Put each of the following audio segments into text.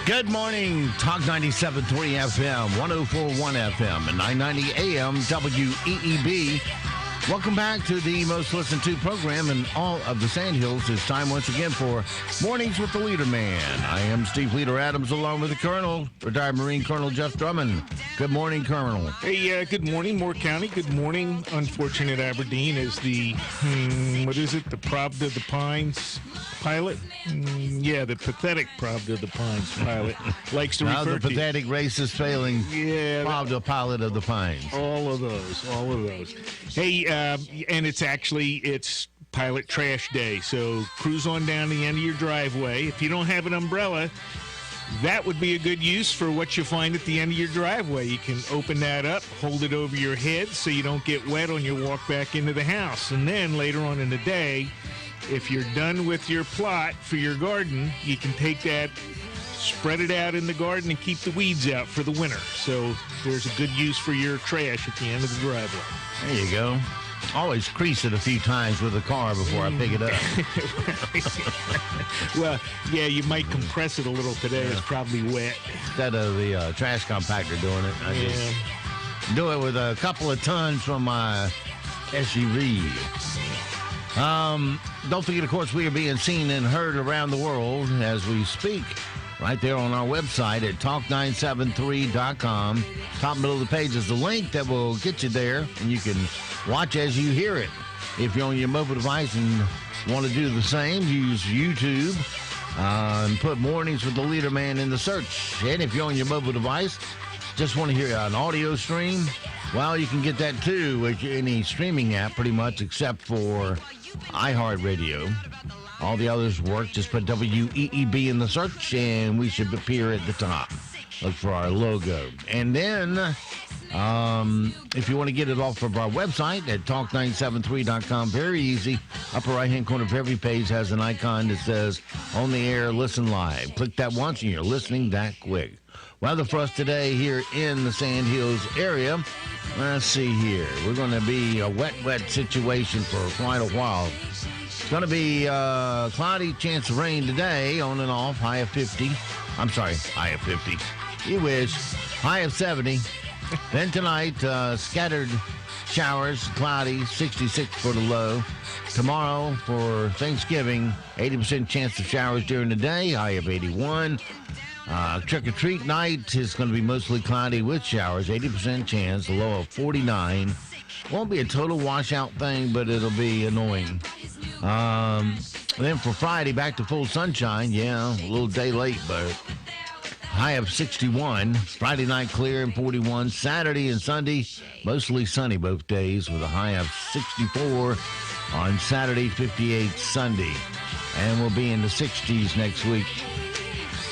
Good morning, Talk 97.3 FM, 104.1 FM, and 990 AM WEEB. Welcome back to the most listened to program in all of the Sandhills. It's time once again for Mornings with the Leader Man. I am Steve Leader Adams along with the Colonel, retired Marine Colonel Jeff Drummond. Good morning, Colonel. Hey, good morning, Moore County. Good morning, unfortunate Aberdeen, as the, the Pravda of the Pines pilot? The pathetic Pravda of the Pines pilot likes to refer to. The pathetic racist failing Pravda pilot of the Pines. All of those. Hey, and it's pilot trash day, so cruise on down the end of your driveway. If you don't have an umbrella, that would be a good use for what you find at the end of your driveway. You can open that up, hold it over your head so you don't get wet on your walk back into the house. And then later on in the day, if you're done with your plot for your garden, you can take that, spread it out in the garden, and keep the weeds out for the winter. So there's a good use for your trash at the end of the driveway. There you go. Always crease it a few times with the car before I pick it up. Well, yeah, you might compress it a little today. It's probably wet. Instead of the trash compactor doing it, I just do it with a couple of tons from my SUV. Don't forget, of course, we are being seen and heard around the world as we speak. Right there on our website at talk973.com. Top middle of the page is the link that will get you there, and you can watch as you hear it. If you're on your mobile device and want to do the same, use YouTube and put Mornings with the Leader Man in the search. And if you're on your mobile device, just want to hear an audio stream, well, you can get that too with any streaming app pretty much except for iHeartRadio. All the others work. Just put WEEB in the search, and we should appear at the top. Look for our logo. And then, if you want to get it off of our website at talk973.com, very easy. Upper right-hand corner of every page has an icon that says, On the Air, Listen Live. Click that once, and you're listening that quick. Weather for us today here in the Sandhills area. Let's see here. We're going to be a wet situation for quite a while. It's going to be cloudy, chance of rain today, on and off, high of 50. High of 50. You wish. High of 70. Then tonight, scattered showers, cloudy, 66 for the low. Tomorrow for Thanksgiving, 80% chance of showers during the day, high of 81. Trick-or-treat night is going to be mostly cloudy with showers, 80% chance, a low of 49. Won't be a total washout thing, but it'll be annoying. Then for Friday, back to full sunshine. Yeah, a little day late, but high of 61. Friday night clear and 41. Saturday and Sunday, mostly sunny both days with a high of 64 on Saturday, 58 Sunday. And we'll be in the 60s next week.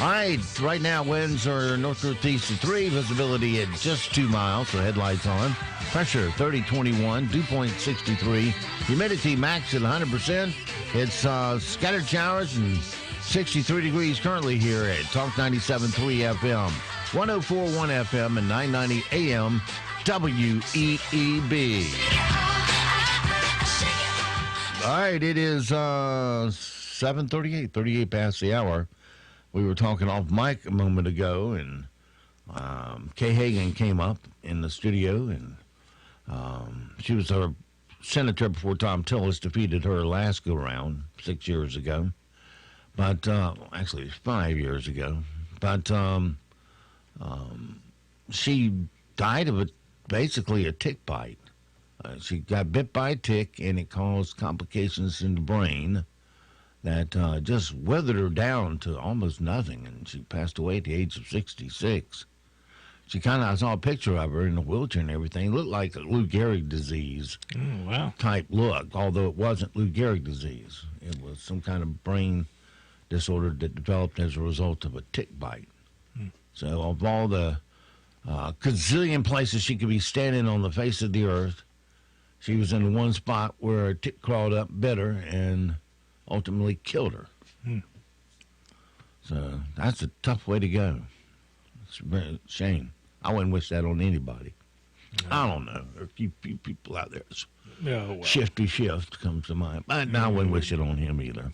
All right, right now winds are north-northeast of 3, visibility at just 2 miles, so headlights on. Pressure 3021, dew point 63, humidity max at 100%. It's scattered showers and 63 degrees currently here at Talk 97.3 FM, 104.1 FM, and 990 AM WEEB. All right, it is 7:38, 38 past the hour. We were talking off mic a moment ago, and Kay Hagan came up in the studio, and she was our senator before Tom Tillis defeated her last go-around 6 years ago. But actually, it was 5 years ago. But she died of basically a tick bite. She got bit by a tick, and it caused complications in the brain that just withered her down to almost nothing, and she passed away at the age of 66. I saw a picture of her in a wheelchair and everything. It looked like a Lou Gehrig disease type look, although it wasn't Lou Gehrig disease. It was some kind of brain disorder that developed as a result of a tick bite. So of all the gazillion places she could be standing on the face of the earth, she was in one spot where a tick crawled up, bit her, and ultimately killed her. So that's a tough way to go. It's a shame. I wouldn't wish that on anybody. No. I don't know. There are a few people out there. Shifty Shift comes to mind. But I wouldn't wish it on him either.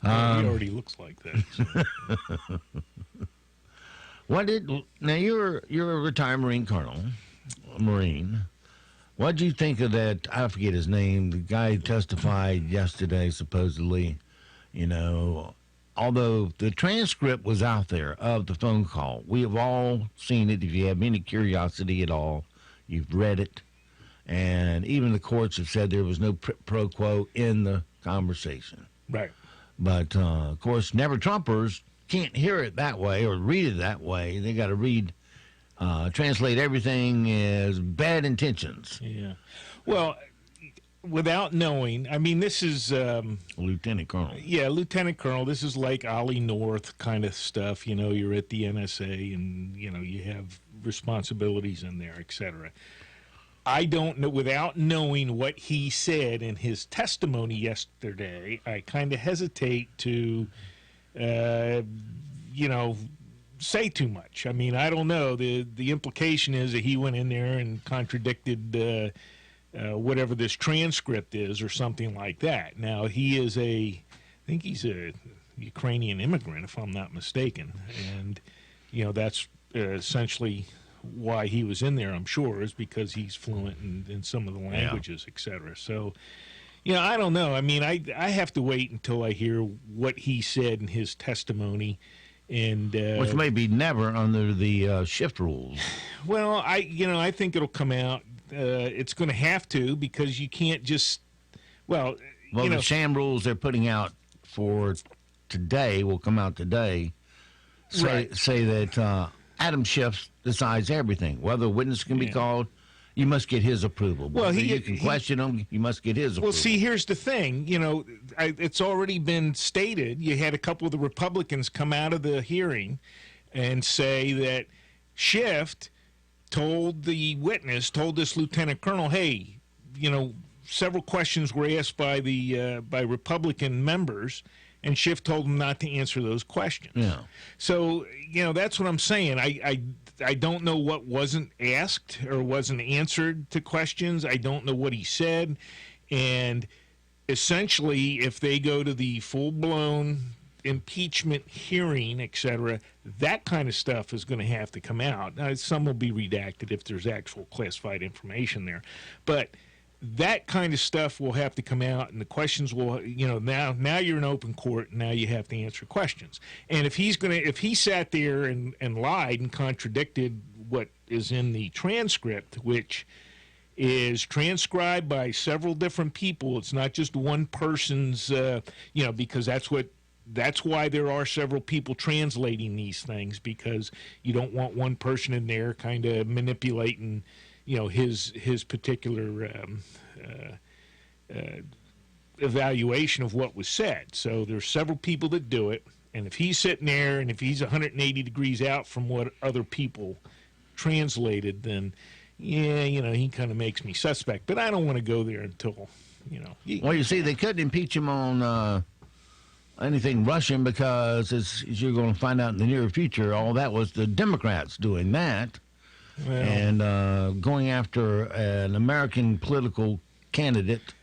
He already looks like that. So. Now you're a retired Marine. What did you think of that? I forget his name. The guy who testified yesterday, supposedly. Although the transcript was out there of the phone call, we have all seen it. If you have any curiosity at all, you've read it. And even the courts have said there was no pro quo in the conversation. Right. But, of course, never-Trumpers can't hear it that way or read it that way. They got to translate everything as bad intentions. Yeah. Well, without knowing, I mean, this is... Lieutenant Colonel. Yeah, Lieutenant Colonel. This is like Ollie North kind of stuff. You're at the NSA and, you have responsibilities in there, et cetera. I don't know, without knowing what he said in his testimony yesterday, I kind of hesitate to, say too much. I mean, I don't know. The implication is that he went in there and contradicted whatever this transcript is or something like that. Now, I think he's a Ukrainian immigrant, if I'm not mistaken. And, that's essentially why he was in there, I'm sure, is because he's fluent in some of the languages, et cetera. So, I don't know. I mean, I have to wait until I hear what he said in his testimony. And which may be never under the shift rules. Well, I think it'll come out. It's going to have to, because you can't just, the sham rules they're putting out for today will come out today. Say that Adam Schiff decides everything. Whether a witness can be called, you must get his approval. Well, you can question him, you must get his approval. Well, see, here's the thing. It's already been stated. You had a couple of the Republicans come out of the hearing and say that Schiff told this lieutenant colonel, hey, several questions were asked by Republican members, and Schiff told him not to answer those questions. Yeah. So, that's what I'm saying. I don't know what wasn't asked or wasn't answered to questions. I don't know what he said. And essentially, if they go to the full-blown impeachment hearing, et cetera, that kind of stuff is going to have to come out. Some will be redacted if there's actual classified information there. But that kind of stuff will have to come out, and the questions will, now you're in open court, and now you have to answer questions. And if he sat there and lied and contradicted what is in the transcript, which is transcribed by several different people, it's not just one person's, because that's why there are several people translating these things, because you don't want one person in there kind of manipulating his particular evaluation of what was said. So there's several people that do it, and if he's sitting there and if he's 180 degrees out from what other people translated, then he kind of makes me suspect. But I don't want to go there until Well, you see, they couldn't impeach him on anything Russian because, as you're going to find out in the near future, all that was the Democrats doing that. Well, and going after an American political candidate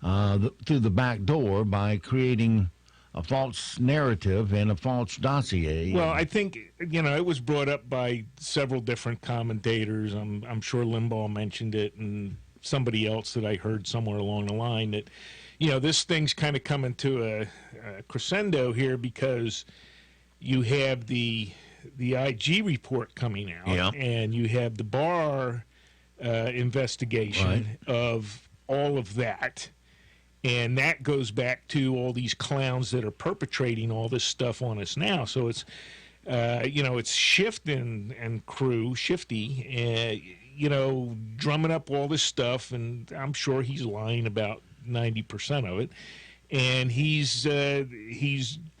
through the back door by creating a false narrative and a false dossier. Well, I think, it was brought up by several different commentators. I'm sure Limbaugh mentioned it, and somebody else that I heard somewhere along the line, that, this thing's kind of coming to a crescendo here because you have the IG report coming out, and you have the Barr investigation of all of that, and that goes back to all these clowns that are perpetrating all this stuff on us now. So it's, it's Schiff and crew, Shifty, drumming up all this stuff, and I'm sure he's lying about 90% of it, and he's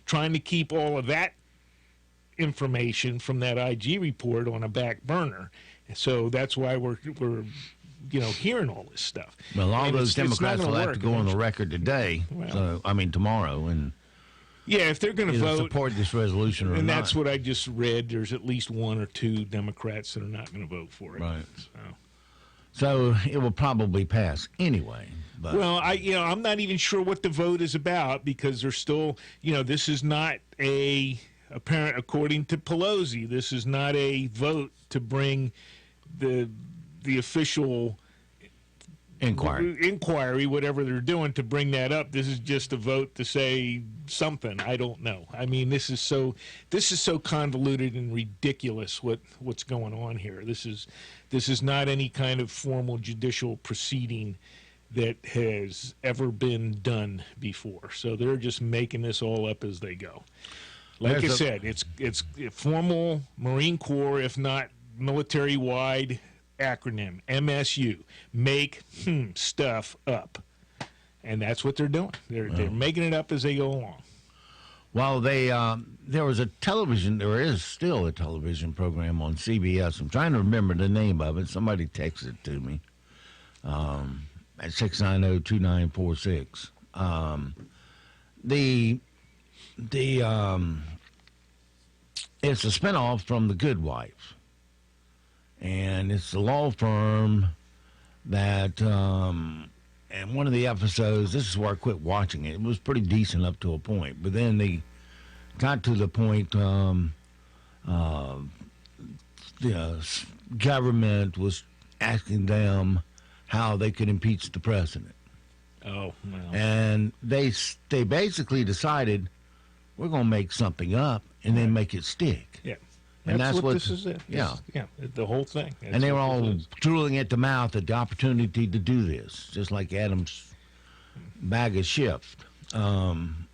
trying to keep all of that information from that IG report on a back burner. So that's why we're hearing all this stuff. Well, all those Democrats will have to go on the record today. Well, tomorrow, and if they're going to vote, support this resolution or not. And that's what I just read. There's at least one or two Democrats that are not going to vote for it. Right. So. So it will probably pass anyway. But Well, I'm not even sure what the vote is about because there's still, this is not apparent, according to Pelosi, this is not a vote to bring the official inquiry, whatever they're doing, to bring that up. This is just a vote to say something. I don't know. I mean, this is so convoluted and ridiculous what's going on here. This is not any kind of formal judicial proceeding that has ever been done before. So they're just making this all up as they go. Like I said, it's a formal Marine Corps, if not military-wide acronym, MSU, make stuff up. And that's what they're doing. They're making it up as they go along. Well, there is still a television program on CBS. I'm trying to remember the name of it. Somebody texted it to me at 690-2946. It's a spinoff from The Good Wife. And it's a law firm that, and one of the episodes, this is where I quit watching it. It was pretty decent up to a point. But then they got to the point the government was asking them how they could impeach the president. Oh, no. And they basically decided, we're going to make something up and then make it stick. Yeah. And that's what this is. It. Yeah. The whole thing. That's and they were all drooling at the mouth at the opportunity to do this, just like Adam's bag of shift. And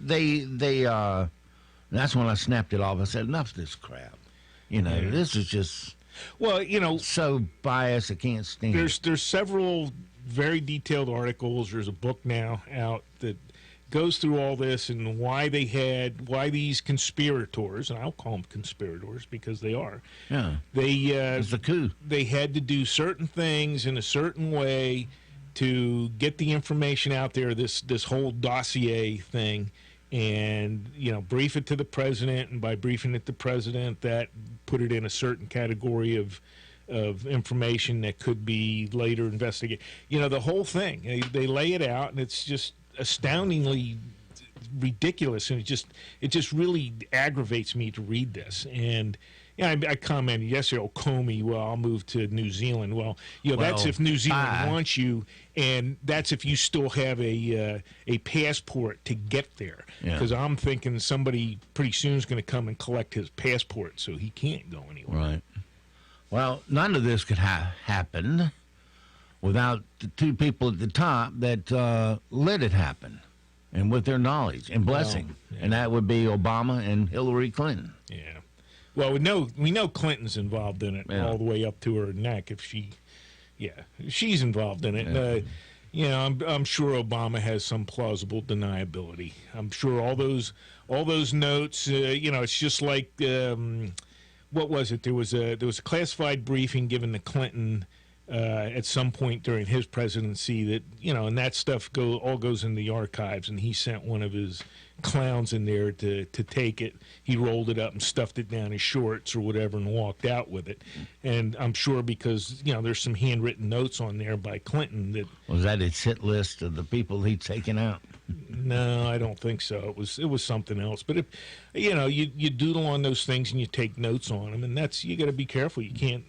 that's when I snapped it off. I said, enough of this crap. This is just so biased I can't stand it. There's several very detailed articles. There's a book now out that goes through all this and why these conspirators, and I'll call them conspirators because they are. Yeah. It's a coup. They had to do certain things in a certain way to get the information out there, this whole dossier thing, and brief it to the president, and by briefing it to the president, that put it in a certain category of information that could be later investigated. The whole thing. They lay it out, and it's just astoundingly ridiculous, and it just really aggravates me to read this. And I commented yesterday, Comey, well, I'll move to New Zealand. Well, that's if New Zealand wants you, and that's if you still have a passport to get there. Because I'm thinking somebody pretty soon is going to come and collect his passport, so he can't go anywhere. Right. Well, none of this could happen without the two people at the top that let it happen, and with their knowledge and blessing. And that would be Obama and Hillary Clinton. Yeah. Well, we know Clinton's involved in it all the way up to her neck. If she's involved in it. Yeah. I'm sure Obama has some plausible deniability. I'm sure all those notes. It's just like what was it? There was a classified briefing given to Clinton at some point during his presidency that and that stuff all goes in the archives, and he sent one of his clowns in there to take it. He rolled it up and stuffed it down his shorts or whatever and walked out with it. And I'm sure because there's some handwritten notes on there by Clinton that was that his hit list of the people he'd taken out. No, I don't think so. It was something else. But if you doodle on those things and you take notes on them, and you got to be careful. You can't.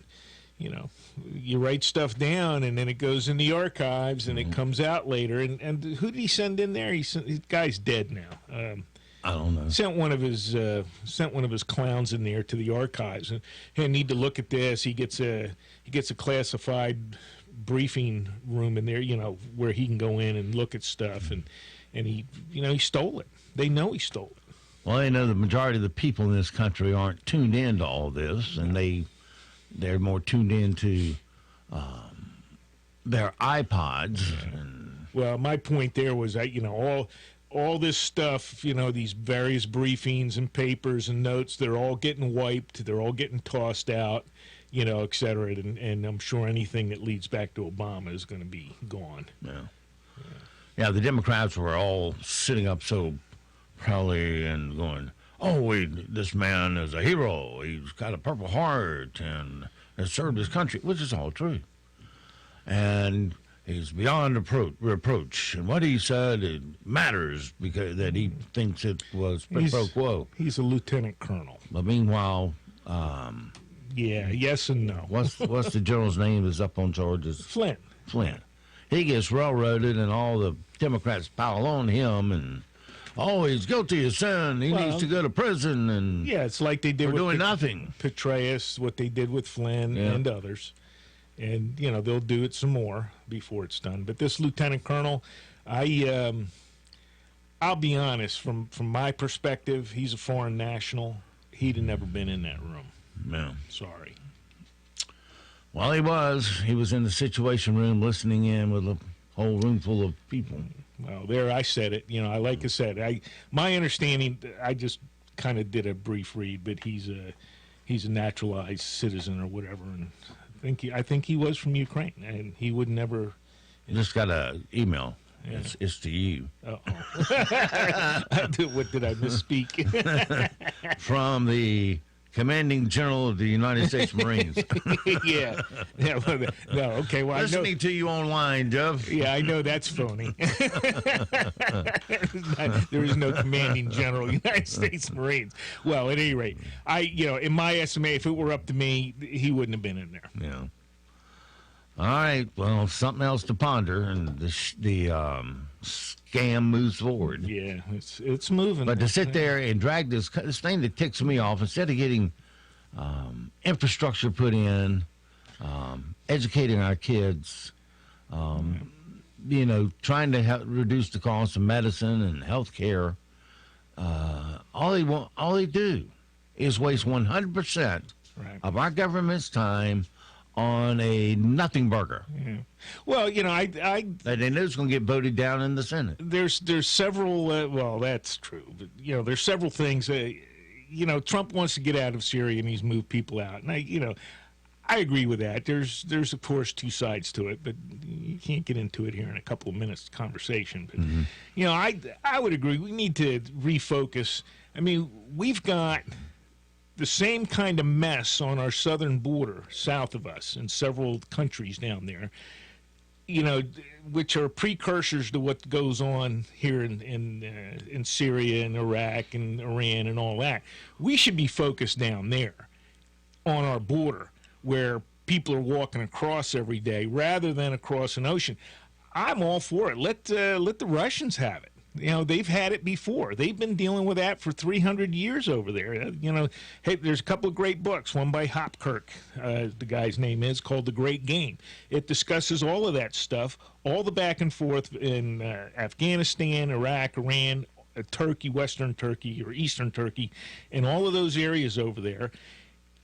You write stuff down, and then it goes in the archives, and it comes out later. And who did he send in there? The guy's dead now. I don't know. Sent one of his clowns in there to the archives, and hey, I need to look at this. He gets a classified briefing room in there, where he can go in and look at stuff, and he stole it. They know he stole it. Well, they know the majority of the people in this country aren't tuned into all this, and they're more tuned into their iPods. Yeah. Well, my point there was that, all this stuff, these various briefings and papers and notes, they're all getting wiped. They're all getting tossed out, et cetera. And I'm sure anything that leads back to Obama is going to be gone. Yeah, the Democrats were all sitting up so proudly and going, oh, this man is a hero. He's got a Purple Heart, and has served his country, which is all true. And he's beyond reproach. And what he said, it matters because that he thinks it was quid pro quo. He's a lieutenant colonel. But meanwhile, yeah, yes and no. what's the general's name that's up on charges? Flynn. He gets railroaded, and all the Democrats pile on him, and he's guilty of sin. He needs to go to prison, and yeah, it's like they did for with doing nothing. Petraeus, what they did with Flynn and others, and they'll do it some more before it's done. But this lieutenant colonel, I'll be honest, from my perspective, he's a foreign national. He'd have never been in that room. Yeah. Sorry. Well, he was in the Situation Room listening in with a whole room full of people. Well, there I said it. Like I said, my understanding, I just kind of did a brief read, but he's a naturalized citizen or whatever, and I think he was from Ukraine, and he would never. Just got an email. Yeah. It's to you. What did I misspeak? From the Commanding General of the United States Marines. yeah. No, okay. Well, Listening to you online, Jeff. Yeah, I know that's phony. There is no Commanding General of the United States Marines. Well, at any rate, in my estimate, if it were up to me, he wouldn't have been in there. Yeah. All right. Well, something else to ponder, and the scam moves forward. Yeah, it's moving. But to sit there and drag this thing that ticks me off, instead of getting infrastructure put in, educating our kids, trying to help reduce the cost of medicine and health care, all they do is waste 100% of our government's time on a nothing burger. Yeah. Well, that they know it's going to get voted down in the Senate. There's several. Well, that's true, but there's several things. Trump wants to get out of Syria, and he's moved people out, and I agree with that. There's of course two sides to it, but you can't get into it here in a couple of minutes conversation. But I would agree. We need to refocus. I mean, we've got the same kind of mess on our southern border, south of us, in several countries down there, which are precursors to what goes on here in Syria and Iraq and Iran and all that. We should be focused down there on our border where people are walking across every day rather than across an ocean. I'm all for it. Let the Russians have it. They've had it before. They've been dealing with that for 300 years over there. Hey, there's a couple of great books. One by Hopkirk, the guy's name is, called The Great Game. It discusses all of that stuff, all the back and forth in Afghanistan, Iraq, Iran, Turkey, Western Turkey, or Eastern Turkey, and all of those areas over there.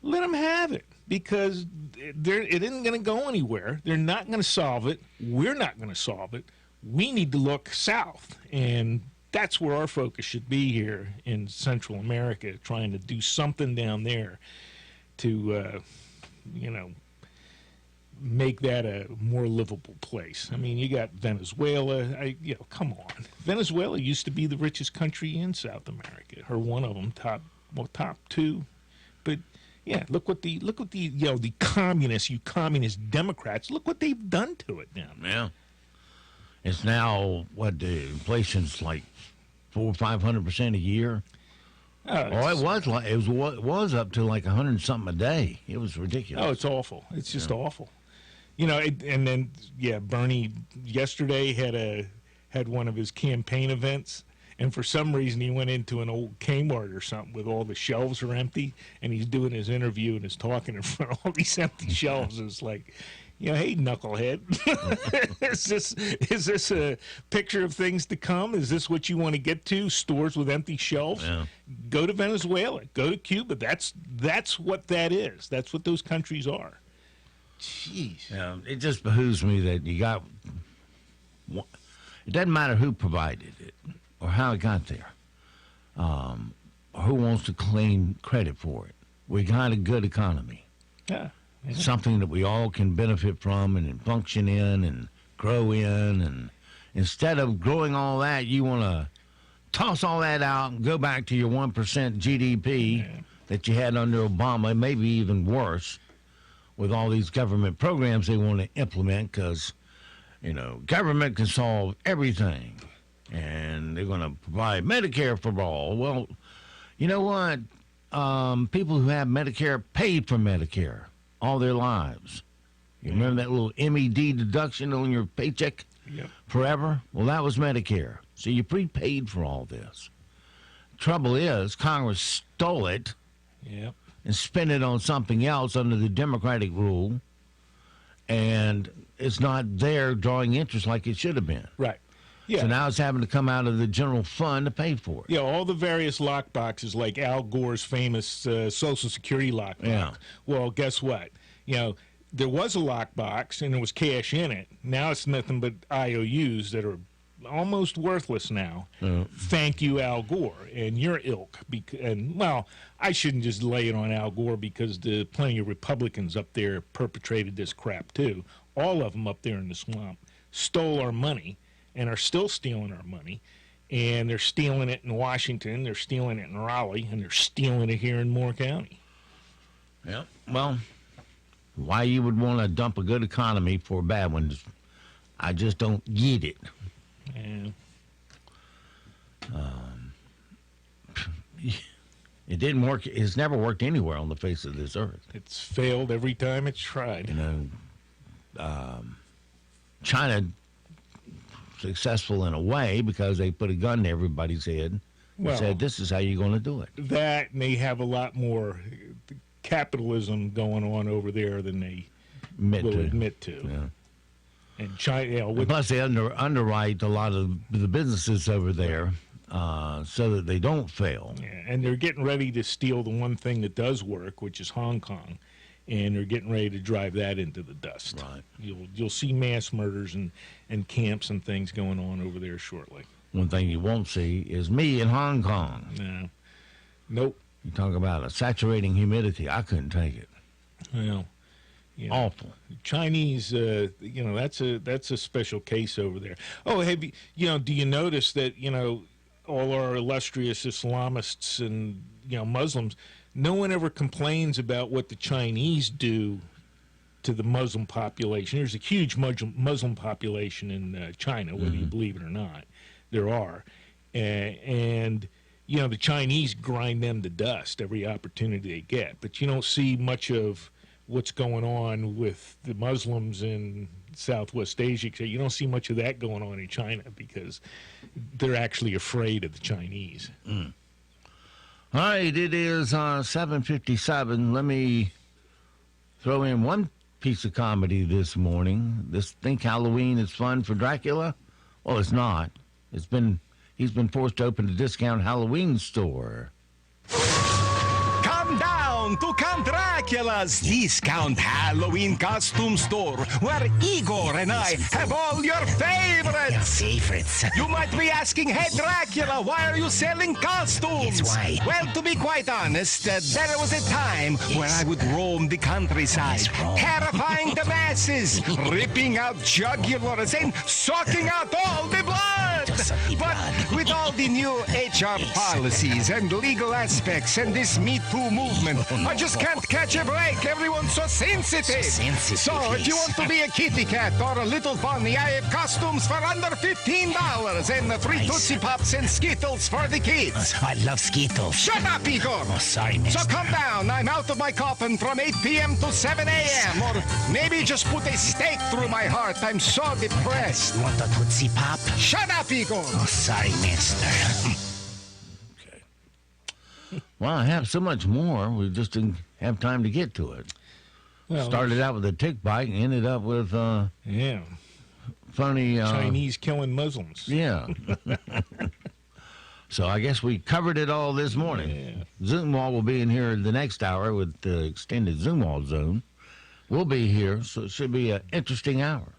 Let them have it, because it isn't going to go anywhere. They're not going to solve it. We're not going to solve it. We need to look south, and that's where our focus should be here in Central America, trying to do something down there to, make that a more livable place. I mean, you got Venezuela. Come on. Venezuela used to be the richest country in South America, or one of them, top two. But yeah, look what the the communists, you communist Democrats, look what they've done to it down there. Yeah. It's now the inflation's like 400-500% a year. It was up to like 100 something a day. It was ridiculous. Oh, it's awful. It's just awful. And then Bernie yesterday had one of his campaign events, and for some reason he went into an old Kmart or something with all the shelves are empty, and he's doing his interview and is talking in front of all these empty shelves. It's like, hey, knucklehead, is this a picture of things to come? Is this what you want to get to? Stores with empty shelves? Yeah. Go to Venezuela. Go to Cuba. That's what that is. That's what those countries are. Jeez. Yeah, it just behooves me that you got. It doesn't matter who provided it or how it got there, or who wants to claim credit for it. We got a good economy. Yeah. Something that we all can benefit from and function in and grow in. And instead of growing all that, you want to toss all that out and go back to your 1% GDP that you had under Obama, maybe even worse, with all these government programs they want to implement because, government can solve everything. And they're going to provide Medicare for all. Well, you know what? People who have Medicare paid for Medicare all their lives. You remember that little MED deduction on your paycheck forever? Well, that was Medicare. So you prepaid for all this. Trouble is, Congress stole it and spent it on something else under the Democratic rule, and it's not there drawing interest like it should have been. Right. Yeah. So now it's having to come out of the general fund to pay for it. Yeah, all the various lock boxes, like Al Gore's famous Social Security lockbox. Yeah. Well, guess what? There was a lockbox and there was cash in it. Now it's nothing but IOUs that are almost worthless now. Thank you, Al Gore, and your ilk. I shouldn't just lay it on Al Gore because plenty of Republicans up there perpetrated this crap too. All of them up there in the swamp stole our money and are still stealing our money. And they're stealing it in Washington, they're stealing it in Raleigh, and they're stealing it here in Moore County. Yeah. Well, why you would want to dump a good economy for a bad one, I just don't get it. Yeah. It didn't work. It's never worked anywhere on the face of this earth. It's failed every time it's tried. China successful in a way because they put a gun to everybody's head and said, this is how you're going to do it. That, and they have a lot more capitalism going on over there than they will admit to. Yeah. And China, plus they underwrite a lot of the businesses over there so that they don't fail. Yeah, and they're getting ready to steal the one thing that does work, which is Hong Kong, and they're getting ready to drive that into the dust. Right. You'll see mass murders and camps and things going on over there shortly. One thing you won't see is me in Hong Kong. No. Nope. You talk about a saturating humidity. I couldn't take it. Well, awful. Chinese, that's a special case over there. Oh, have you, do you notice that, all our illustrious Islamists and, Muslims, no one ever complains about what the Chinese do to the Muslim population. There's a huge Muslim population in China, whether you believe it or not. There are. And the Chinese grind them to dust every opportunity they get. But you don't see much of what's going on with the Muslims in Southwest Asia. You don't see much of that going on in China because they're actually afraid of the Chinese. All right, it is 7:57. Let me throw in one piece of comedy this morning. Think Halloween is fun for Dracula? Well, it's not. He's been forced to open a discount Halloween store. Come down to Count Dracula's discount Halloween costume store, where Igor and I have all your favorites. You might be asking, hey Dracula, why are you selling costumes? Yes, why? Well, to be quite honest, there was a time where I would roam the countryside, terrifying the masses, ripping out jugulars and sucking out all the blood. But with all the new HR policies and legal aspects and this Me Too movement, I just can't catch a break. Everyone's so sensitive. So if you want to be a kitty cat or a little bunny, I have costumes for under $15 and free Tootsie Pops and Skittles for the kids. I love Skittles. Shut up, Igor. Oh, sorry, mister. So come down. I'm out of my coffin from 8 p.m. to 7 a.m. Or maybe just put a stake through my heart. I'm so depressed. You want a Tootsie Pop? Shut up, Igor. Oh, sorry, mister. Well, I have so much more. We just didn't have time to get to it. Well, started out with a tick bite and ended up with funny Chinese killing Muslims. Yeah. So I guess we covered it all this morning. Yeah. Zoom Wall will be in here the next hour with the extended Zoom Wall zone. We'll be here, so it should be an interesting hour.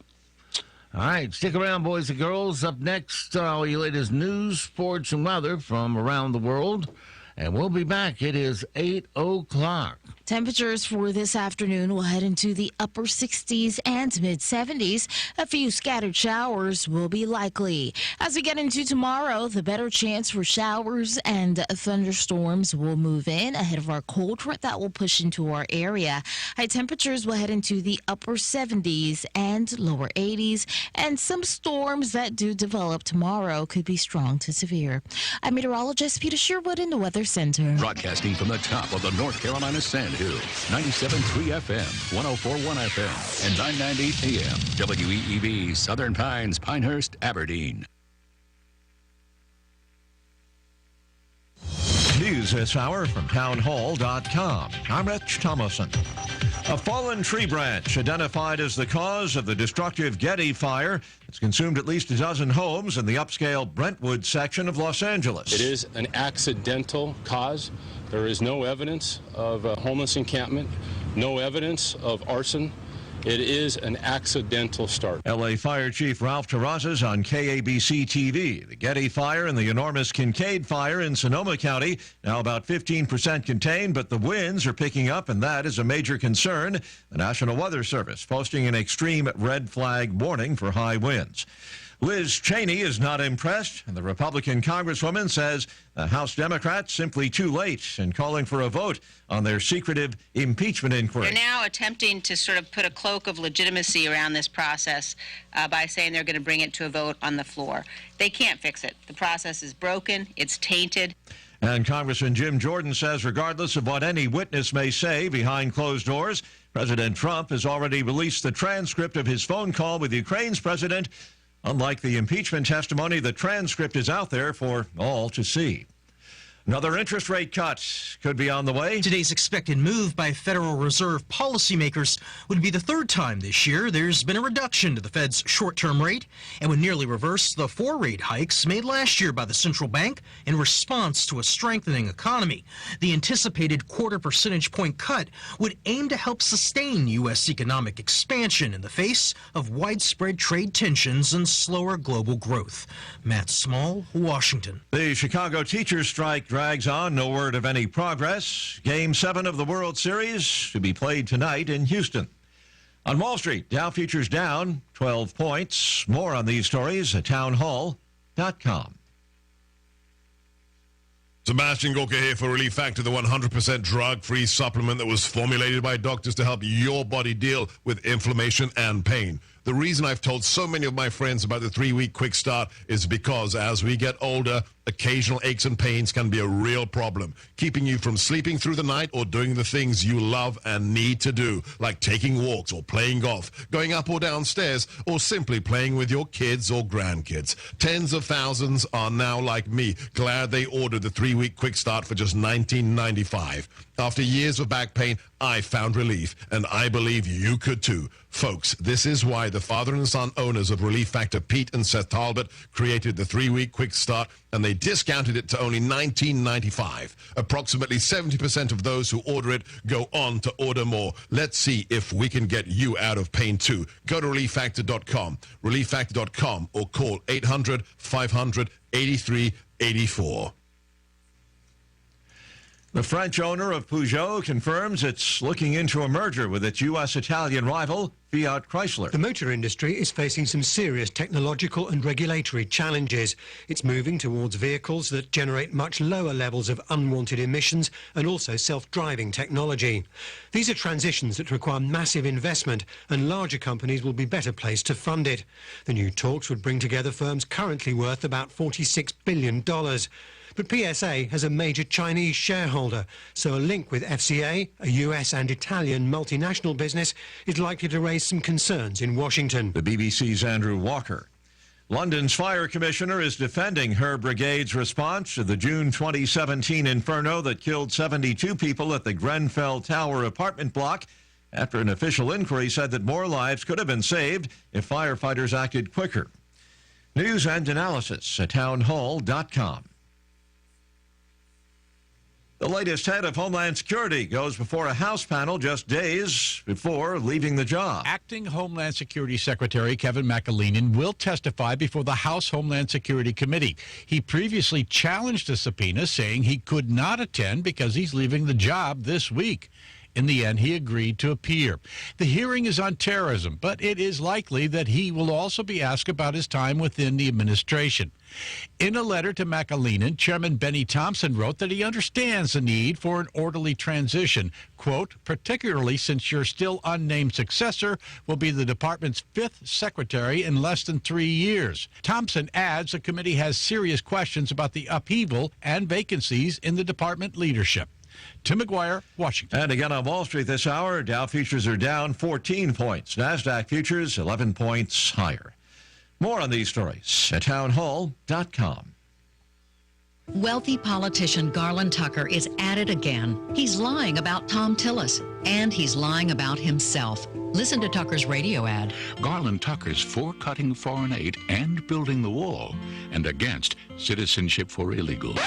All right, stick around, boys and girls. Up next, all your latest news, sports, and weather from around the world. And we'll be back. It is 8 o'clock. Temperatures for this afternoon will head into the upper 60s and mid-70s. A few scattered showers will be likely. As we get into tomorrow, the better chance for showers and thunderstorms will move in ahead of our cold front that will push into our area. High temperatures will head into the upper 70s and lower 80s, and some storms that do develop tomorrow could be strong to severe. I'm meteorologist Peter Sherwood in the Weather Center. Broadcasting from the top of the North Carolina Sand Hills, 97.3 FM, 104.1FM, and 990 AM, WEEB, Southern Pines, Pinehurst, Aberdeen. News this hour from townhall.com. I'm Rich Thomason. A fallen tree branch identified as the cause of the destructive Getty fire has consumed at least a dozen homes in the upscale Brentwood section of Los Angeles. It is an accidental cause. There is no evidence of a homeless encampment, no evidence of arson. It is an accidental start. L.A. Fire Chief Ralph Terrazas on KABC TV. The Getty fire and the enormous Kincaid fire in Sonoma County, now about 15% contained, but the winds are picking up, and that is a major concern. The National Weather Service posting an extreme red flag warning for high winds. Liz Cheney is not impressed, and the Republican Congresswoman says the House Democrats simply too late in calling for a vote on their secretive impeachment inquiry. They're now attempting to sort of put a cloak of legitimacy around this process by saying they're going to bring it to a vote on the floor. They can't fix it. The process is broken. It's tainted. And Congressman Jim Jordan says regardless of what any witness may say behind closed doors, President Trump has already released the transcript of his phone call with Ukraine's president. Unlike the impeachment testimony, the transcript is out there for all to see. Another interest rate cut could be on the way. Today's expected move by Federal Reserve policymakers would be the third time this year there's been a reduction to the Fed's short-term rate and would nearly reverse the 4 rate hikes made last year by the central bank in response to a strengthening economy. The anticipated 0.25 percentage point cut would aim to help sustain U.S. economic expansion in the face of widespread trade tensions and slower global growth. Matt Small, Washington. The Chicago teachers' strike drags on. No word of any progress. Game 7 of the World Series to be played tonight in Houston. On Wall Street, Dow futures down 12 points. More on these stories at townhall.com. Sebastian Gorka here for Relief Factor, the 100% drug-free supplement that was formulated by doctors to help your body deal with inflammation and pain. The reason I've told so many of my friends about the 3-week quick start is because as we get older, occasional aches and pains can be a real problem, keeping you from sleeping through the night or doing the things you love and need to do, like taking walks or playing golf, going up or downstairs, or simply playing with your kids or grandkids. Tens of thousands are now like me, glad they ordered the 3-week quick start for just $19.95. After years of back pain, I found relief, and I believe you could too. Folks, this is why the father and son owners of Relief Factor, Pete and Seth Talbot, created the 3-week quick start, and they discounted it to only $19.95. Approximately 70% of those who order it go on to order more. Let's see if we can get you out of pain too. Go to relieffactor.com, relieffactor.com, or call 800-500-8384. The French owner of Peugeot confirms it's looking into a merger with its U.S.-Italian rival, Fiat Chrysler. The motor industry is facing some serious technological and regulatory challenges. It's moving towards vehicles that generate much lower levels of unwanted emissions and also self-driving technology. These are transitions that require massive investment, and larger companies will be better placed to fund it. The new talks would bring together firms currently worth about $46 billion. But PSA has a major Chinese shareholder, so a link with FCA, a US and Italian multinational business, is likely to raise some concerns in Washington. The BBC's Andrew Walker. London's fire commissioner is defending her brigade's response to the June 2017 inferno that killed 72 people at the Grenfell Tower apartment block, after an official inquiry said that more lives could have been saved if firefighters acted quicker. News and analysis at townhall.com. The latest head of Homeland Security goes before a House panel just days before leaving the job. Acting Homeland Security Secretary Kevin McAleenan will testify before the House Homeland Security Committee. He previously challenged a subpoena, saying he could not attend because he's leaving the job this week. In the end, he agreed to appear. The hearing is on terrorism, but it is likely that he will also be asked about his time within the administration. In a letter to McAleenan, Chairman Benny Thompson wrote that he understands the need for an orderly transition, quote, particularly since your still unnamed successor will be the department's 5th secretary in less than 3 years. Thompson adds the committee has serious questions about the upheaval and vacancies in the department leadership. Tim McGuire, Washington. And again on Wall Street this hour, Dow futures are down 14 points. NASDAQ futures 11 points higher. More on these stories at townhall.com. Wealthy politician Garland Tucker is at it again. He's lying about Tom Tillis, and he's lying about himself. Listen to Tucker's radio ad. Garland Tucker's for cutting foreign aid and building the wall, and against citizenship for illegals.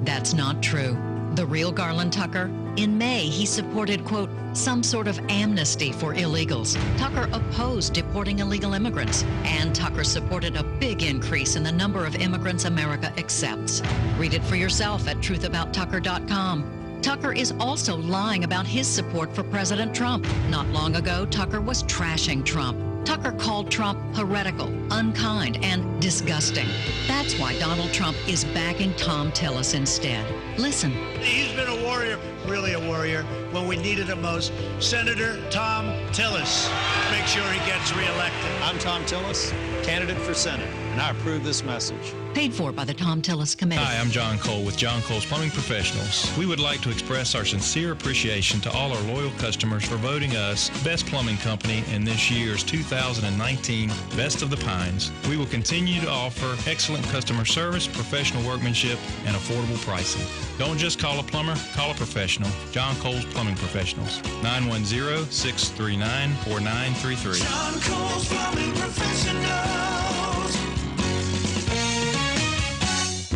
That's not true. The real Garland Tucker? In May, he supported, quote, some sort of amnesty for illegals. Tucker opposed deporting illegal immigrants. And Tucker supported a big increase in the number of immigrants America accepts. Read it for yourself at truthabouttucker.com. Tucker is also lying about his support for President Trump. Not long ago, Tucker was trashing Trump. Tucker called Trump heretical, unkind, and disgusting. That's why Donald Trump is backing Tom Tillis instead. Listen. He's been a warrior, really a warrior, when we needed him most. Senator Tom Tillis. Make sure he gets reelected. I'm Tom Tillis, candidate for Senate, and I approve this message. Paid for by the Tom Tillis Committee. Hi, I'm John Cole with John Cole's Plumbing Professionals. We would like to express our sincere appreciation to all our loyal customers for voting us Best Plumbing Company in this year's 2019 Best of the Pines. We will continue to offer excellent customer service, professional workmanship, and affordable pricing. Don't just call a plumber, call a professional. John Cole's Plumbing Professionals, 910-639-4933. John Cole's Plumbing Professionals.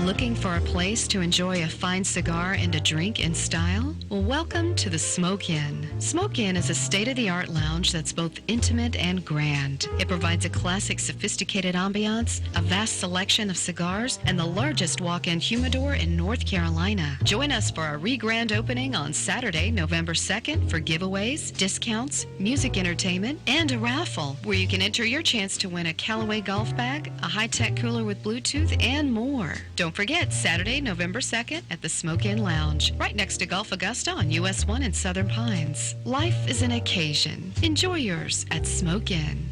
Looking for a place to enjoy a fine cigar and a drink in style? Well, welcome to the Smoke Inn. Smoke Inn is a state-of-the-art lounge that's both intimate and grand. It provides a classic, sophisticated ambiance, a vast selection of cigars, and the largest walk-in humidor in North Carolina. Join us for our re-grand opening on Saturday, November 2nd for giveaways, discounts, music entertainment, and a raffle where you can enter your chance to win a Callaway golf bag, a high-tech cooler with Bluetooth, and more. Don't forget, Saturday, November 2nd at the Smoke Inn Lounge, right next to Gulf Augusta on US 1 in Southern Pines. Life is an occasion. Enjoy yours at Smoke Inn.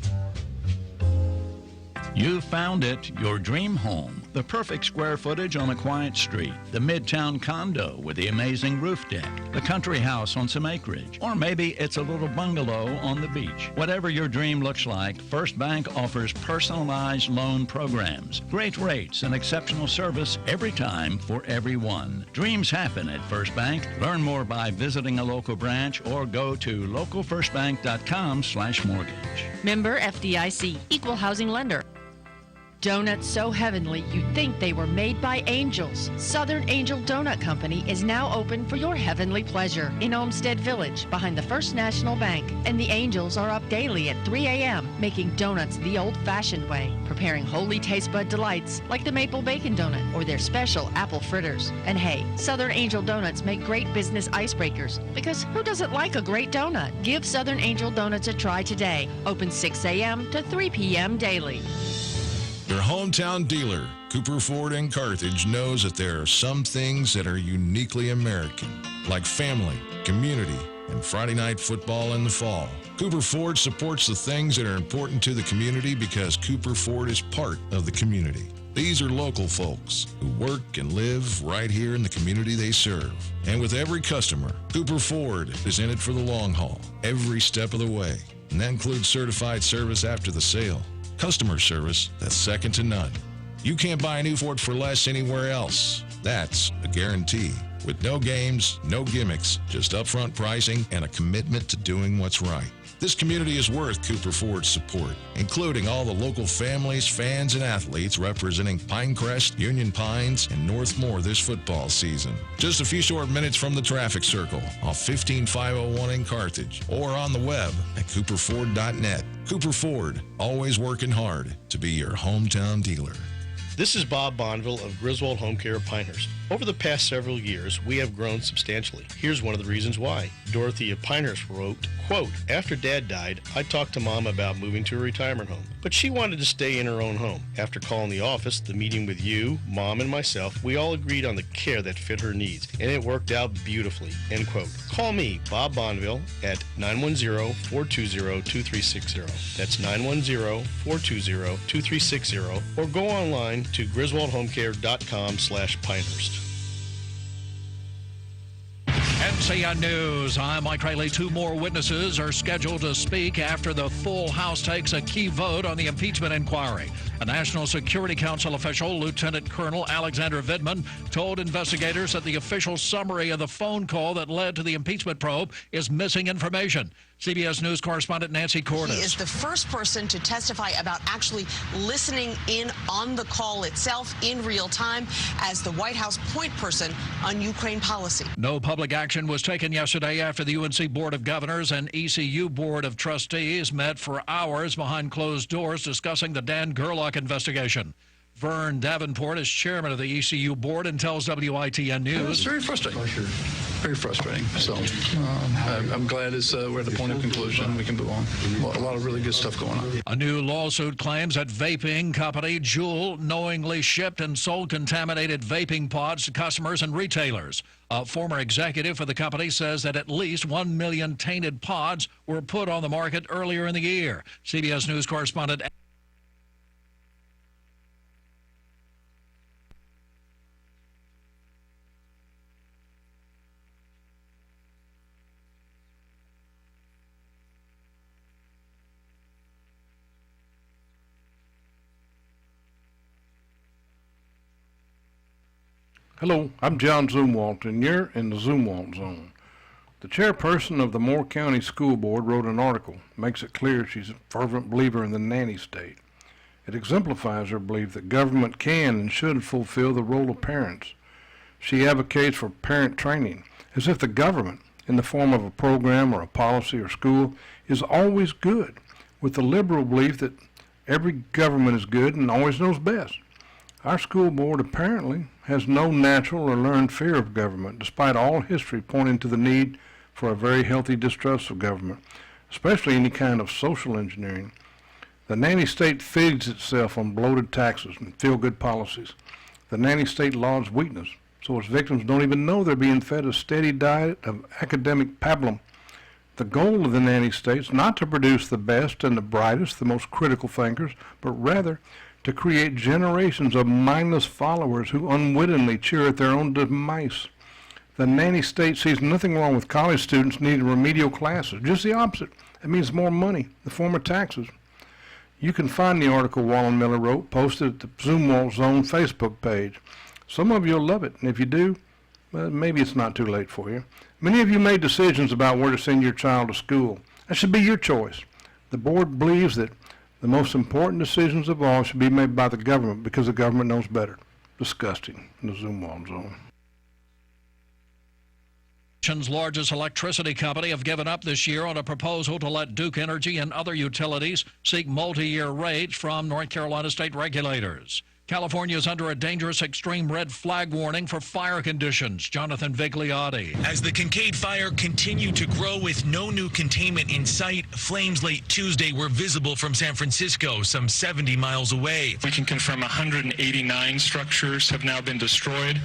You found it, your dream home. The perfect square footage on a quiet street. The Midtown condo with the amazing roof deck. The country house on some acreage. Or maybe it's a little bungalow on the beach. Whatever your dream looks like, First Bank offers personalized loan programs. Great rates and exceptional service every time for everyone. Dreams happen at First Bank. Learn more by visiting a local branch or go to localfirstbank.com/mortgage. Member FDIC, Equal Housing Lender. Donuts so heavenly you'd think they were made by angels. Southern Angel Donut Company is now open for your heavenly pleasure in Olmsted Village behind the First National Bank. And the angels are up daily at 3 a.m. making donuts the old-fashioned way, preparing holy taste bud delights like the maple bacon donut or their special apple fritters. And hey, Southern Angel Donuts make great business icebreakers because who doesn't like a great donut? Give Southern Angel Donuts a try today. Open 6 a.m. to 3 p.m. daily. Your hometown dealer, Cooper Ford in Carthage, knows that there are some things that are uniquely American, like family, community, and Friday night football in the fall. Cooper Ford supports the things that are important to the community because Cooper Ford is part of the community. These are local folks who work and live right here in the community they serve. And with every customer, Cooper Ford is in it for the long haul, every step of the way. And that includes certified service after the sale. Customer service that's second to none. You can't buy a new Ford for less anywhere else. That's a guarantee. With no games, no gimmicks, just upfront pricing and a commitment to doing what's right. This community is worth Cooper Ford's support, including all the local families, fans, and athletes representing Pinecrest, Union Pines, and Northmore this football season. Just a few short minutes from the traffic circle off 15501 in Carthage or on the web at cooperford.net. Cooper Ford, always working hard to be your hometown dealer. This is Bob Bonneville of Griswold Home Care of Pinehurst. Over the past several years, we have grown substantially. Here's one of the reasons why. Dorothy of Pinehurst wrote, quote, "After Dad died, I talked to Mom about moving to a retirement home, but she wanted to stay in her own home. After calling the office, the meeting with you, Mom, and myself, we all agreed on the care that fit her needs, and it worked out beautifully," end quote. Call me, Bob Bonneville, at 910-420-2360. That's 910-420-2360, or go online to griswoldhomecare.com/Pinehurst. NCN News, I'm Mike Rayleigh. 2 more witnesses are scheduled to speak after the full House takes a key vote on the impeachment inquiry. A National Security Council official, Lieutenant Colonel Alexander Vidman, told investigators that the official summary of the phone call that led to the impeachment probe is missing information. CBS News correspondent Nancy Cordes. He is the first person to testify about actually listening in on the call itself in real time as the White House point person on Ukraine policy. No public action was taken yesterday after the UNC Board of Governors and ECU Board of Trustees met for hours behind closed doors discussing the Dan Gerlach investigation. Vern Davenport is chairman of the ECU board and tells WITN News. It's very frustrating. Very frustrating. So I'm glad we're at the point of conclusion. We can move on. A lot of really good stuff going on. A new lawsuit claims that vaping company Juul knowingly shipped and sold contaminated vaping pods to customers and retailers. A former executive for the company says that at least 1 million tainted pods were put on the market earlier in the year. CBS News correspondent Hello, I'm John Zumwalt, and you're in the Zumwalt Zone. The chairperson of the Moore County School Board wrote an article, makes it clear she's a fervent believer in the nanny state. It exemplifies her belief that government can and should fulfill the role of parents. She advocates for parent training, as if the government, in the form of a program or a policy or school, is always good, with the liberal belief that every government is good and always knows best. Our school board apparently has no natural or learned fear of government, despite all history pointing to the need for a very healthy distrust of government, especially any kind of social engineering. The nanny state feeds itself on bloated taxes and feel-good policies. The nanny state lauds weakness, so its victims don't even know they're being fed a steady diet of academic pablum. The goal of the nanny state is not to produce the best and the brightest, the most critical thinkers, but rather to create generations of mindless followers who unwittingly cheer at their own demise. The nanny state sees nothing wrong with college students needing remedial classes, just the opposite. It means more money in the form of taxes. You can find the article Wallen Miller wrote posted at the Zumwalt Zone Facebook page. Some of you will love it, and if you do, well, maybe it's not too late for you. Many of you made decisions about where to send your child to school. That should be your choice. The board believes that the most important decisions of all should be made by the government because the government knows better. Disgusting in the Zumwalt Zone. Nation's largest electricity company have given up this year on a proposal to let Duke Energy and other utilities seek multi-year rates from North Carolina state regulators. California is under a dangerous extreme red flag warning for fire conditions. Jonathan Vigliotti. As the Kincaid fire continued to grow with no new containment in sight, flames late Tuesday were visible from San Francisco, some 70 miles away. We can confirm 189 structures have now been destroyed.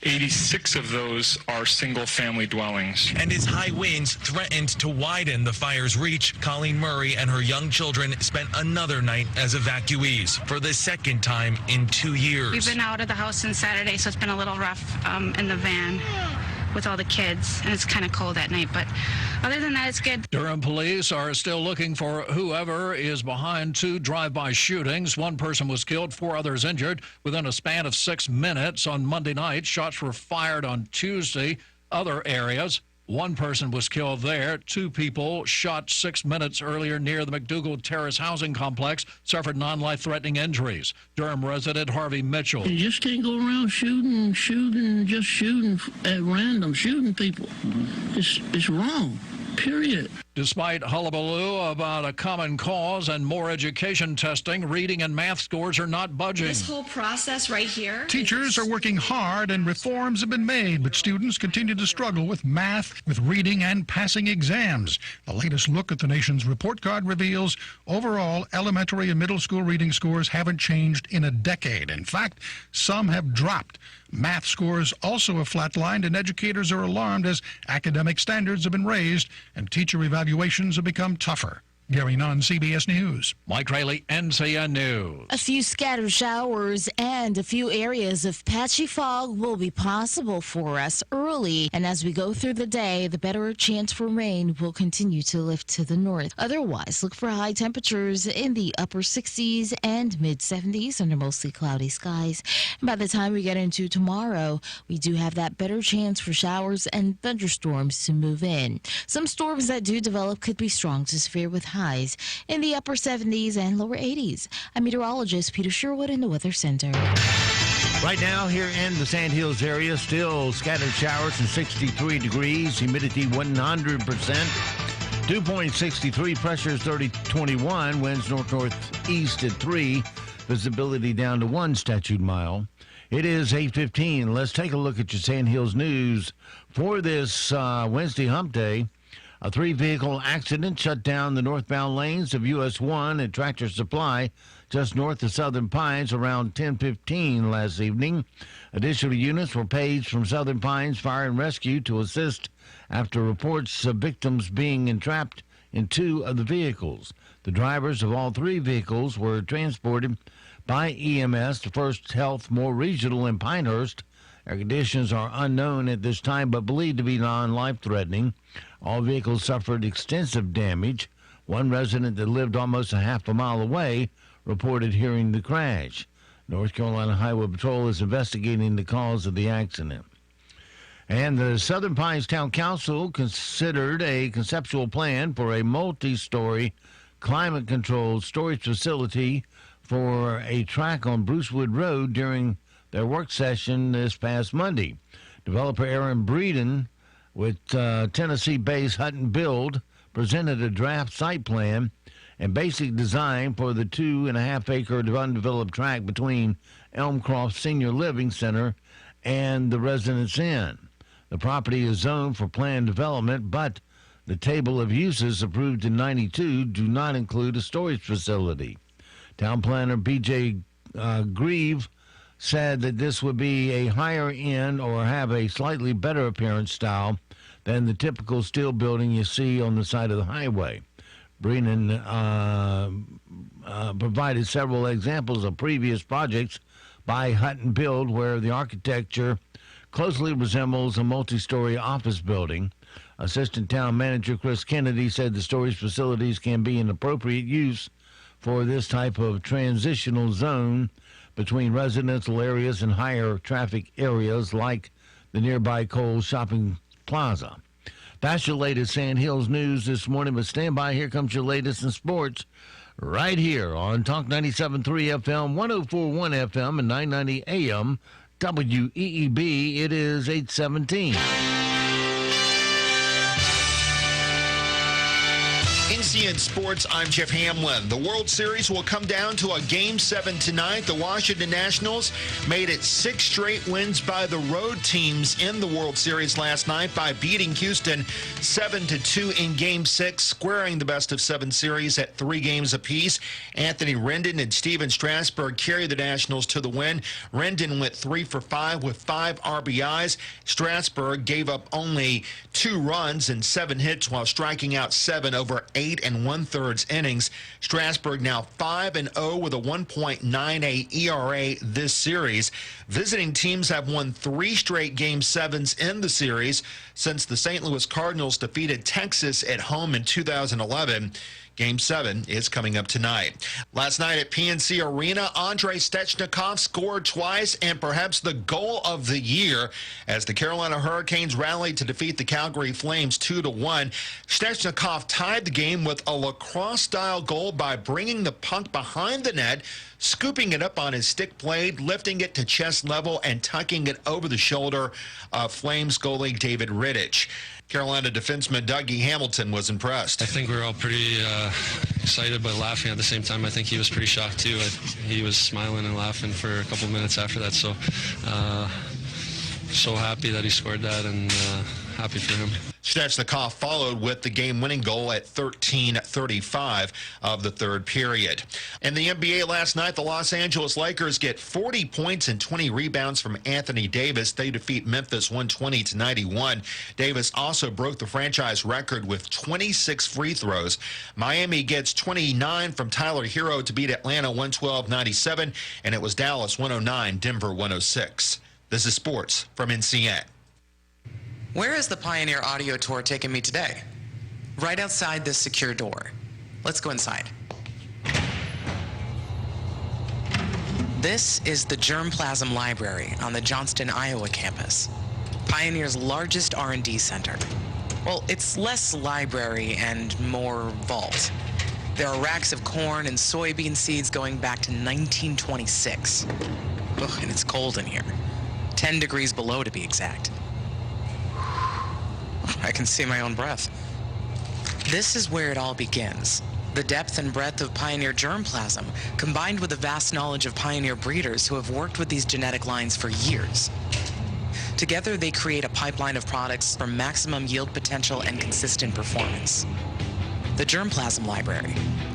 86 of those are single-family dwellings. And as high winds threatened to widen the fire's reach, Colleen Murray and her young children spent another night as evacuees for the second time in 2 years. We've been out of the house since Saturday, so it's been a little rough in the van with all the kids, and it's kind of cold at night, but other than that, it's good. Durham police are still looking for whoever is behind 2 drive-by shootings. 1 person was killed, 4 others injured within a span of 6 minutes on Monday night. Shots were fired on Tuesday. Other areas, 1 person was killed there. 2 people shot 6 minutes earlier near the McDougal Terrace housing complex suffered non-life-threatening injuries. Durham resident Harvey Mitchell. You just can't go around shooting at random, shooting people. It's wrong, period. Despite hullabaloo about a common cause and more education testing, reading and math scores are not budging. This whole process right here. Teachers are working hard and reforms have been made, but students continue to struggle with math, with reading, and passing exams. The latest look at the nation's report card reveals overall elementary and middle school reading scores haven't changed in a decade. In fact, some have dropped. Math scores also have flatlined, and educators are alarmed as academic standards have been raised and teacher evaluations have become tougher. Gary Nunn, CBS News. Mike Rayleigh, NCN News. A few scattered showers and a few areas of patchy fog will be possible for us early. And as we go through the day, the better chance for rain will continue to lift to the north. Otherwise, look for high temperatures in the upper 60s and mid 70s under mostly cloudy skies. And by the time we get into tomorrow, we do have that better chance for showers and thunderstorms to move in. Some storms that do develop could be strong to severe with highs in the upper 70s and lower 80s. I'm meteorologist Peter Sherwood in the Weather Center. Right now here in the Sand Hills area, still scattered showers and 63 degrees, humidity 100%, dew point 63, pressure is 3021, winds north-northeast at 3, visibility down to 1 statute mile. It is 8:15. Let's take a look at your Sand Hills news for this Wednesday hump day. A 3-vehicle accident shut down the northbound lanes of US 1 at Tractor Supply just north of Southern Pines around 10:15 last evening. Additional units were paged from Southern Pines Fire and Rescue to assist after reports of victims being entrapped in 2 of the vehicles. The drivers of all 3 vehicles were transported by EMS to First Health More Regional in Pinehurst. Their conditions are unknown at this time, but believed to be non-life-threatening. All vehicles suffered extensive damage. One resident that lived almost a half a mile away reported hearing the crash. North Carolina Highway Patrol is investigating the cause of the accident. And the Southern Pines Town Council considered a conceptual plan for a multi-story climate-controlled storage facility for a track on Brucewood Road during their work session this past Monday. Developer Aaron Breeden with Tennessee-based Hutton Build presented a draft site plan and basic design for the 2.5-acre undeveloped tract between Elmcroft Senior Living Center and the Residence Inn. The property is zoned for planned development, but the table of uses approved in '92 do not include a storage facility. Town planner B.J. Grieve said that this would be a higher end or have a slightly better appearance style than the typical steel building you see on the side of the highway. Brennan provided several examples of previous projects by Hutton Build where the architecture closely resembles a multi-story office building. Assistant Town Manager Chris Kennedy said the storage facilities can be an appropriate use for this type of transitional zone between residential areas and higher traffic areas like the nearby Kohl's Shopping Plaza. That's your latest Sand Hills news this morning, but stand by. Here comes your latest in sports right here on Talk 97.3 FM, 104.1 FM, and 990 AM WEEB. It is 8:17. NCN Sports, I'm Jeff Hamlin. The World Series will come down to a Game 7 tonight. The Washington Nationals made it 6 straight wins by the road teams in the World Series last night by beating Houston 7-2 in Game 6, squaring the best-of-7 series at 3 games apiece. Anthony Rendon and Steven Strasburg carried the Nationals to the win. Rendon went 3 for 5 with 5 RBIs. Strasburg gave up only 2 runs and 7 hits while striking out 7 over 8 1/3 innings. Strasburg now 5-0 with a 1.98 ERA this series. Visiting teams have won 3 straight Game 7s in the series since the St. Louis Cardinals defeated Texas at home in 2011. Game 7 is coming up tonight. Last night at PNC Arena, Andrei Stechnikov scored twice and perhaps the goal of the year as the Carolina Hurricanes rallied to defeat the Calgary Flames 2-1. Stechnikov tied the game with a lacrosse-style goal by bringing the puck behind the net scooping it up on his stick blade, lifting it to chest level, and tucking it over the shoulder of Flames goalie David Rittich. Carolina defenseman Dougie Hamilton was impressed. I think we were all pretty excited but laughing at the same time. I think he was pretty shocked too. He was smiling and laughing for a couple minutes after that. So happy that he scored that and happy for him. Stechnikov followed with the game-winning goal at 13:35 of the third period. In the NBA last night, the Los Angeles Lakers get 40 points and 20 rebounds from Anthony Davis. They defeat Memphis 120-91. Davis also broke the franchise record with 26 free throws. Miami gets 29 from Tyler Hero to beat Atlanta 112-97, and it was Dallas 109, Denver 106. This is sports from NCN. Where is the Pioneer Audio Tour taking me today? Right outside this secure door. Let's go inside. This is the Germplasm Library on the Johnston, Iowa campus, Pioneer's largest R&D center. Well, it's less library and more vault. There are racks of corn and soybean seeds going back to 1926. Ugh, and it's cold in here. 10 degrees below to be exact. I can see my own breath. This is where it all begins. The depth and breadth of Pioneer germplasm, combined with the vast knowledge of Pioneer breeders who have worked with these genetic lines for years. Together, they create a pipeline of products for maximum yield potential and consistent performance. The Germplasm Library,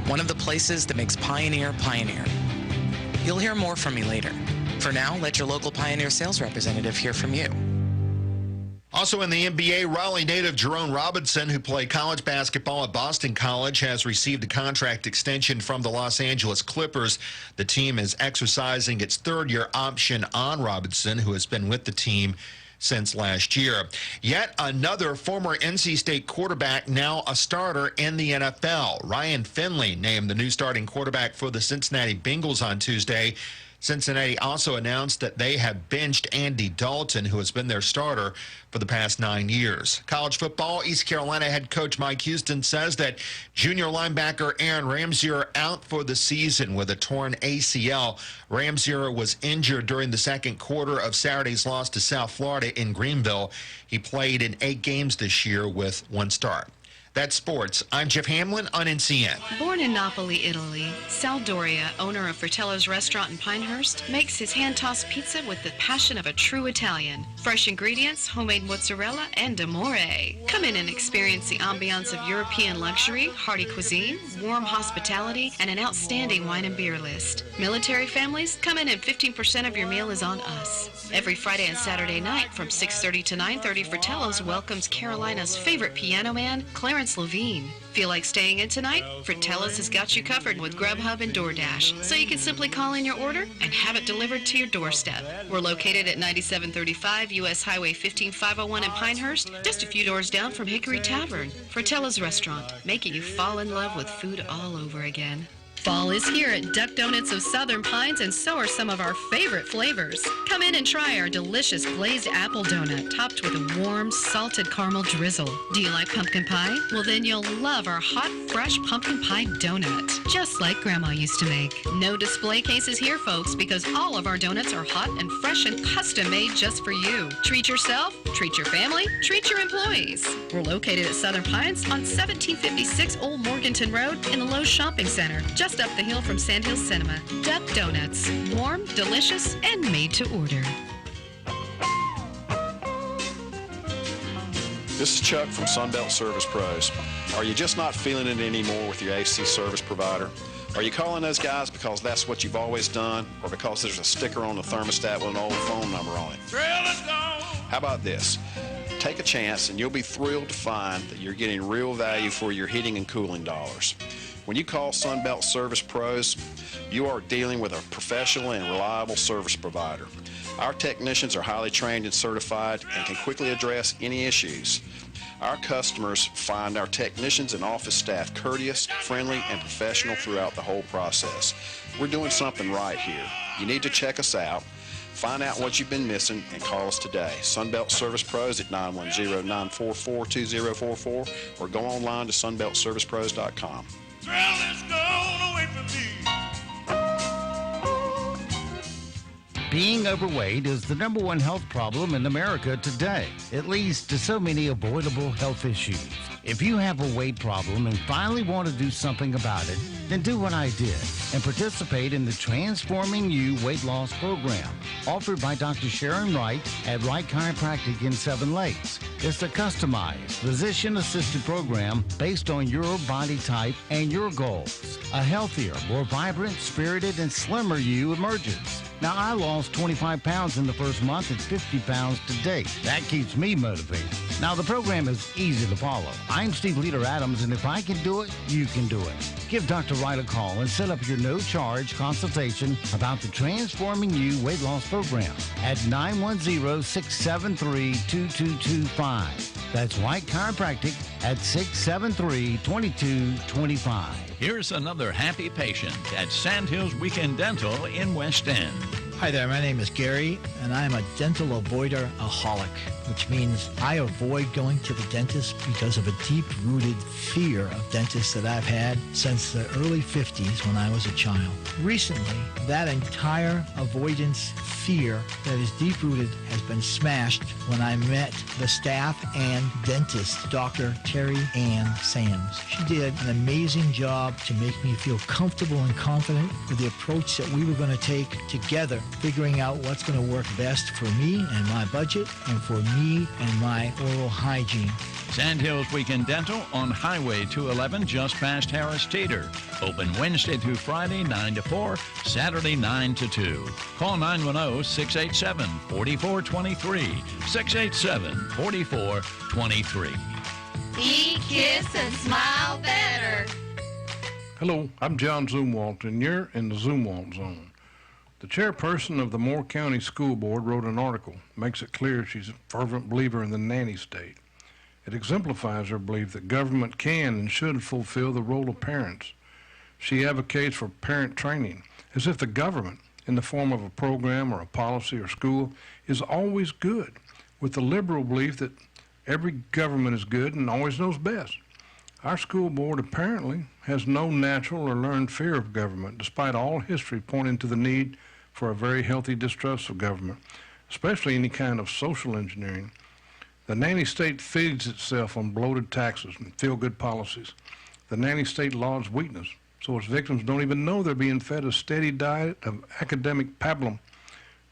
one of the places that makes Pioneer Pioneer. You'll hear more from me later. For now, let your local Pioneer sales representative hear from you. Also in the NBA, Raleigh native Jerome Robinson, who played college basketball at Boston College, has received a contract extension from the Los Angeles Clippers. The team is exercising its third-year option on Robinson, who has been with the team since last year. Yet another former NC State quarterback, now a starter in the NFL. Ryan Finley named the new starting quarterback for the Cincinnati Bengals on Tuesday. Cincinnati also announced that they have benched Andy Dalton, who has been their starter for the past 9 years. College football, East Carolina head coach Mike Houston says that junior linebacker Aaron Ramsey out for the season with a torn ACL. Ramsey was injured during the second quarter of Saturday's loss to South Florida in Greenville. He played in 8 games this year with 1 start. That's sports. I'm Jeff Hamlin on NCN. Born in Napoli, Italy, Sal Doria, owner of Fratello's restaurant in Pinehurst, makes his hand-tossed pizza with the passion of a true Italian. Fresh ingredients, homemade mozzarella, and amore. Come in and experience the ambiance of European luxury, hearty cuisine, warm hospitality, and an outstanding wine and beer list. Military families, come in and 15% of your meal is on us. Every Friday and Saturday night from 6:30 to 9:30, Fratello's welcomes Carolina's favorite piano man, Clarence Levine. Feel like staying in tonight? Fratello's has got you covered with Grubhub and DoorDash, so you can simply call in your order and have it delivered to your doorstep. We're located at 9735 U.S. Highway 15501 in Pinehurst, just a few doors down from Hickory Tavern. Fratello's Restaurant, making you fall in love with food all over again. Fall is here at Duck Donuts of Southern Pines, and so are some of our favorite flavors. Come in and try our delicious glazed apple donut, topped with a warm, salted caramel drizzle. Do you like pumpkin pie? Well, then you'll love our hot, fresh pumpkin pie donut, just like Grandma used to make. No display cases here, folks, because all of our donuts are hot and fresh and custom-made just for you. Treat yourself, treat your family, treat your employees. We're located at Southern Pines on 1756 Old Morganton Road in the Lowe's Shopping Center, just up the hill from Sandhill Cinema. Duck Donuts, warm, delicious, and made to order. This is Chuck from Sunbelt Service Pros. Are you just not feeling it anymore with your AC service provider? Are you calling those guys because that's what you've always done, or because there's a sticker on the thermostat with an old phone number on it? How about this? Take a chance and you'll be thrilled to find that you're getting real value for your heating and cooling dollars. When you call Sunbelt Service Pros, you are dealing with a professional and reliable service provider. Our technicians are highly trained and certified and can quickly address any issues. Our customers find our technicians and office staff courteous, friendly, and professional throughout the whole process. We're doing something right here. You need to check us out. Find out what you've been missing and call us today. Sunbelt Service Pros at 910-944-2044 or go online to sunbeltservicepros.com. Girl, it's gone away from me. Being overweight is the number one health problem in America today. It leads to so many avoidable health issues. If you have a weight problem and finally want to do something about it, then do what I did and participate in the Transforming You Weight Loss Program, offered by Dr. Sharon Wright at Wright Chiropractic in Seven Lakes. It's a customized, physician-assisted program based on your body type and your goals. A healthier, more vibrant, spirited, and slimmer you emerges. Now, I lost 25 pounds in the first month and 50 pounds to date. That keeps me motivated. Now, the program is easy to follow. I'm Steve Leader Adams, and if I can do it, you can do it. Give Dr. Wright a call and set up your no-charge consultation about the Transforming You Weight Loss Program at 910-673-2225. That's White Chiropractic at 673-2225. Here's another happy patient at Sandhills Weekend Dental in West End. Hi there, my name is Gary, and I am a dental avoider-aholic, which means I avoid going to the dentist because of a deep-rooted fear of dentists that I've had since the early 50s when I was a child. Recently, that entire avoidance fear that is deep-rooted has been smashed when I met the staff and dentist, Dr. Terry Ann Sams. She did an amazing job to make me feel comfortable and confident with the approach that we were going to take together, figuring out what's going to work best for me and my budget and for me and my oral hygiene. Sandhills Weekend Dental on Highway 211 just past Harris Teeter. Open Wednesday through Friday 9 to 4, Saturday 9 to 2. Call 910-687-4423. 687-4423. Eat, kiss, and smile better. Hello, I'm John Zumwalt, and you're in the Zumwalt Zone. The chairperson of the Moore County School Board wrote an article. Makes it clear she's a fervent believer in the nanny state. It exemplifies her belief that government can and should fulfill the role of parents. She advocates for parent training, as if the government, in the form of a program or a policy or school, is always good, with the liberal belief that every government is good and always knows best. Our school board apparently has no natural or learned fear of government, despite all history pointing to the need for a very healthy distrust of government, especially any kind of social engineering. The nanny state feeds itself on bloated taxes and feel-good policies. The nanny state lauds weakness, so its victims don't even know they're being fed a steady diet of academic pablum.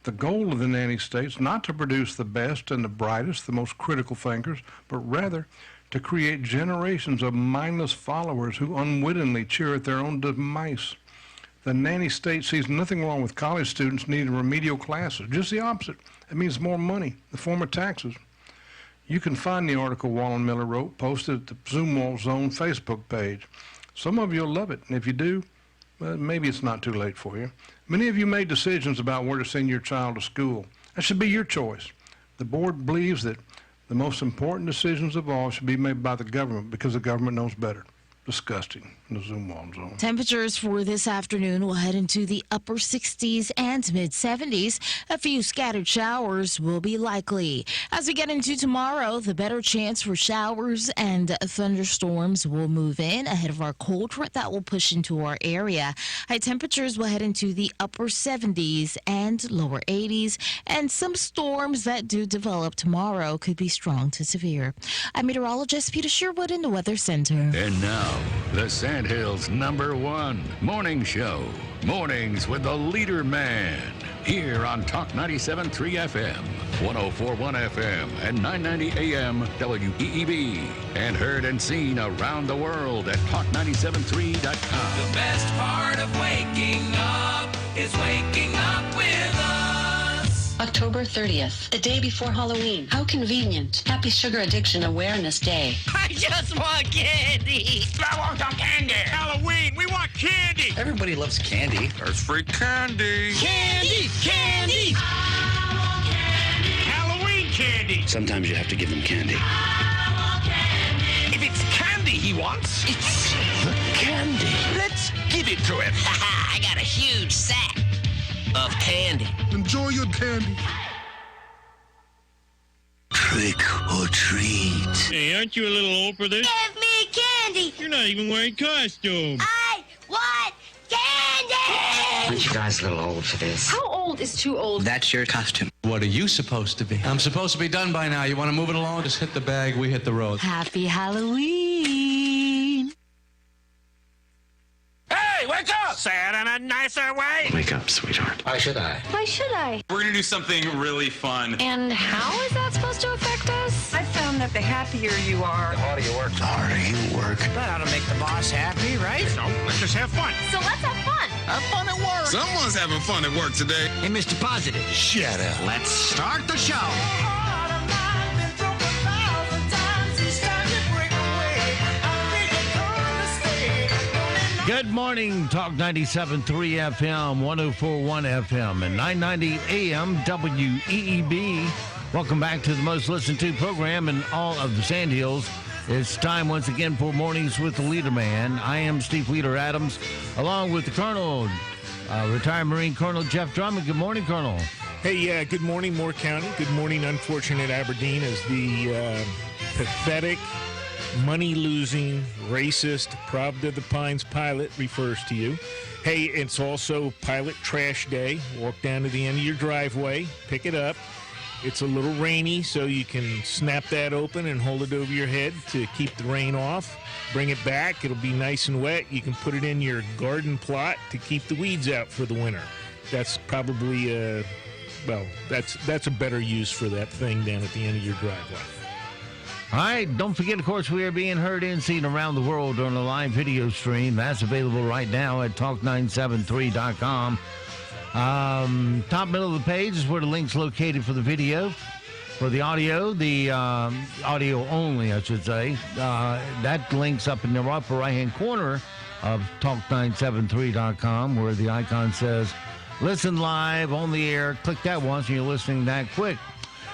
The goal of the nanny state is not to produce the best and the brightest, the most critical thinkers, but rather to create generations of mindless followers who unwittingly cheer at their own demise. The nanny state sees nothing wrong with college students needing remedial classes, just the opposite. It means more money in the form of taxes. You can find the article Wallen Miller wrote posted at the Zumwalt Zone Facebook page. Some of you will love it, and if you do, well, maybe it's not too late for you. Many of you made decisions about where to send your child to school. That should be your choice. The board believes that the most important decisions of all should be made by the government because the government knows better. Disgusting in the Zumwalt Zone. Temperatures for this afternoon will head into the upper 60s and mid 70s. A few scattered showers will be likely. As we get into tomorrow, the better chance for showers and thunderstorms will move in ahead of our cold front that will push into our area. High temperatures will head into the upper 70s and lower 80s, and some storms that do develop tomorrow could be strong to severe. I'm meteorologist Peter Sherwood in the Weather Center. And now, the Sandhills #1 morning show. Mornings with the leader man. Here on Talk 97.3 FM, 104.1 FM, and 990 AM WEEB. And heard and seen around the world at talk973.com. The best part of waking up is waking up with us. October 30th, the day before Halloween. How convenient. Happy Sugar Addiction Awareness Day. I just want candy. I want some candy. Halloween, we want candy. Everybody loves candy. There's free candy. Candy, candy. I want candy. Halloween candy. Sometimes you have to give them candy. I want candy. If it's candy he wants, it's the candy. Let's give it to him. I got a huge sack of candy. Enjoy your candy. Trick or treat. Hey, aren't you a little old for this? Give me candy. You're not even wearing costume. I want candy. Aren't you guys a little old for this? How old old is too old. That's your costume. What are you supposed to be? I'm supposed to be done by now. You want to move it along? Just hit the bag. We hit the road. Happy Halloween! Hey, wake up! Say it in a nicer way. Wake up, sweetheart. Why should I? Why should I? We're going to do something really fun. And how is that supposed to affect us? I found that the happier you are, The harder you work. The harder you work. That ought to make the boss happy, right? So let's just have fun. so let's have fun. Have fun at work. Someone's having fun at work today. Hey, Mr. Positive. Shut up. Let's start the show. Good morning, Talk 97.3 FM, 104.1 FM, and 990 AM WEEB. Welcome back to the most listened to program in all of the Sandhills. It's time once again for Mornings with the Leader Man. I am Steve Leader Adams, along with the Colonel, retired Marine Colonel Jeff Drummond. Good morning, Colonel. Hey, good morning, Moore County. Good morning, unfortunate Aberdeen, as the pathetic, money-losing, racist Pravda the Pines pilot refers to you. Hey, it's also Pilot Trash Day. Walk down to the end of your driveway, pick it up. It's a little rainy, so you can snap that open and hold it over your head to keep the rain off. Bring it back. It'll be nice and wet. You can put it in your garden plot to keep the weeds out for the winter. That's probably, that's a better use for that thing down at the end of your driveway. All right, don't forget, of course, we are being heard and seen around the world on a live video stream. That's available right now at talk973.com. Top middle of the page is where the link's located for the video. For the audio only, I should say. That link's up in the upper right-hand corner of talk973.com, where the icon says, listen live on the air. Click that once and you're listening that quick.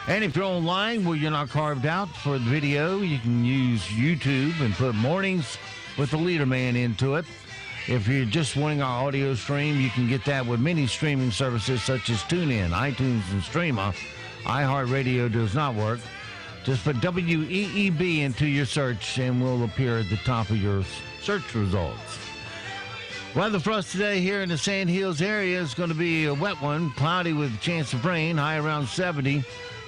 And if you're online where you're not carved out for the video, you can use YouTube and put Mornings with the Leader Man into it. If you're just wanting our audio stream, you can get that with many streaming services such as TuneIn, iTunes, and Streama. iHeartRadio does not work. Just put WEEB into your search and we'll appear at the top of your search results. Weather for us today here in the Sandhills area is going to be a wet one, cloudy with a chance of rain, high around 70.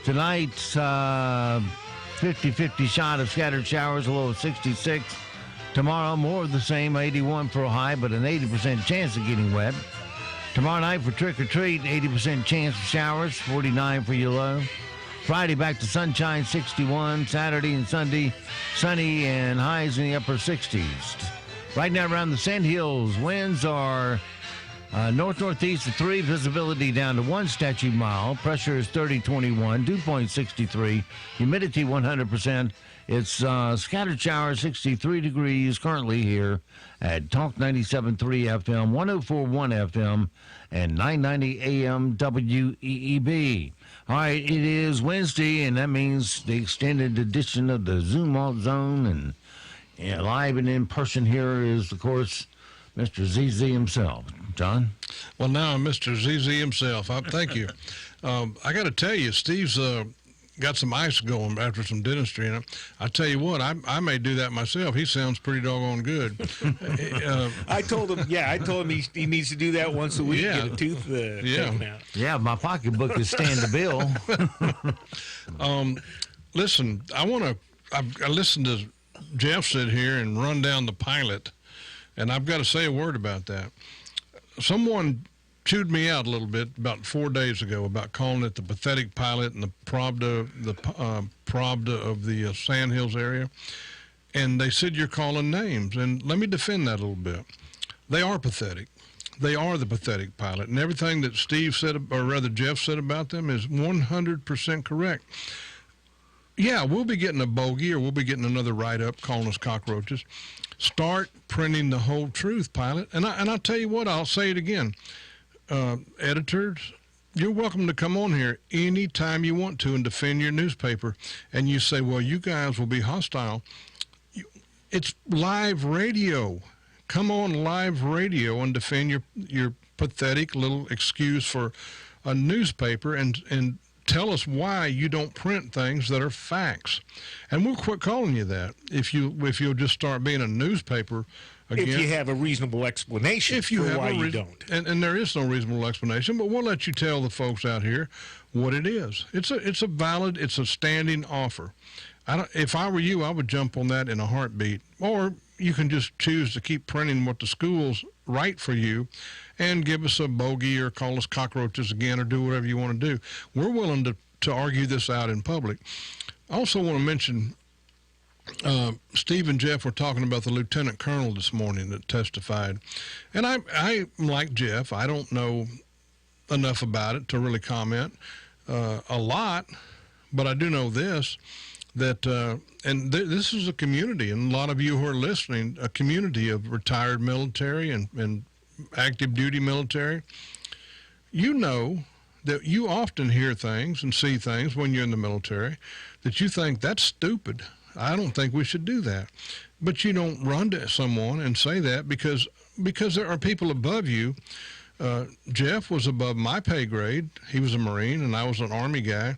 Tonight's 50-50 shot of scattered showers, a low of 66. Tomorrow, more of the same, 81 for a high, but an 80% chance of getting wet. Tomorrow night for trick or treat, 80% chance of showers, 49 for your low. Friday back to sunshine, 61. Saturday and Sunday, sunny and highs in the upper 60s. Right now around the Sandhills, winds are north-northeast of 3, visibility down to 1 statute mile. Pressure is 3021, dew point 63, humidity 100%. It's scattered showers, 63 degrees currently here at Talk 97.3 FM, 104.1 FM, and 990 AM WEEB. All right, it is Wednesday, and that means the extended edition of the Zoom Alt Zone. And live and in person here is, of course, Mr. ZZ himself. John? Well, now I'm Mr. ZZ himself. Thank you. I got to tell you, Steve's got some ice going after some dentistry. And I tell you what, I may do that myself. He sounds pretty doggone good. I told him he needs to do that once a week, get a tooth taken out. Yeah, my pocketbook is stand the bill. Listen, I listened to Jeff sit here and run down the pilot, and I've got to say a word about that. Someone chewed me out a little bit about 4 days ago about calling it the pathetic pilot and the Pravda of the Sandhills area, and they said you're calling names. And let me defend that a little bit. They are pathetic. They are the pathetic pilot, and everything that Steve said, or rather Jeff said about them, is 100% correct. Yeah, we'll be getting a bogey, or we'll be getting another write-up calling us cockroaches. Start printing the whole truth, pilot. And I'll tell you what, I'll say it again. Editors, you're welcome to come on here anytime you want to and defend your newspaper. And you say, well, you guys will be hostile. It's live radio. Come on live radio and defend your pathetic little excuse for a newspaper and tell us why you don't print things that are facts. And we'll quit calling you that if you'll just start being a newspaper if you have a reasonable explanation for why you don't. And there is no reasonable explanation, but we'll let you tell the folks out here what it is. It's a valid, it's a standing offer. If I were you, I would jump on that in a heartbeat. Or you can just choose to keep printing what the schools write for you and give us a bogey or call us cockroaches again or do whatever you want to do. We're willing to argue this out in public. I also want to mention Steve and Jeff were talking about the lieutenant colonel this morning that testified. And I like Jeff. I don't know enough about it to really comment a lot, but I do know this, that this is a community, and a lot of you who are listening, a community of retired military and active duty military. You know that you often hear things and see things when you're in the military that you think, that's stupid. I don't think we should do that. But you don't run to someone and say that because there are people above you. Jeff was above my pay grade. He was a Marine, and I was an Army guy.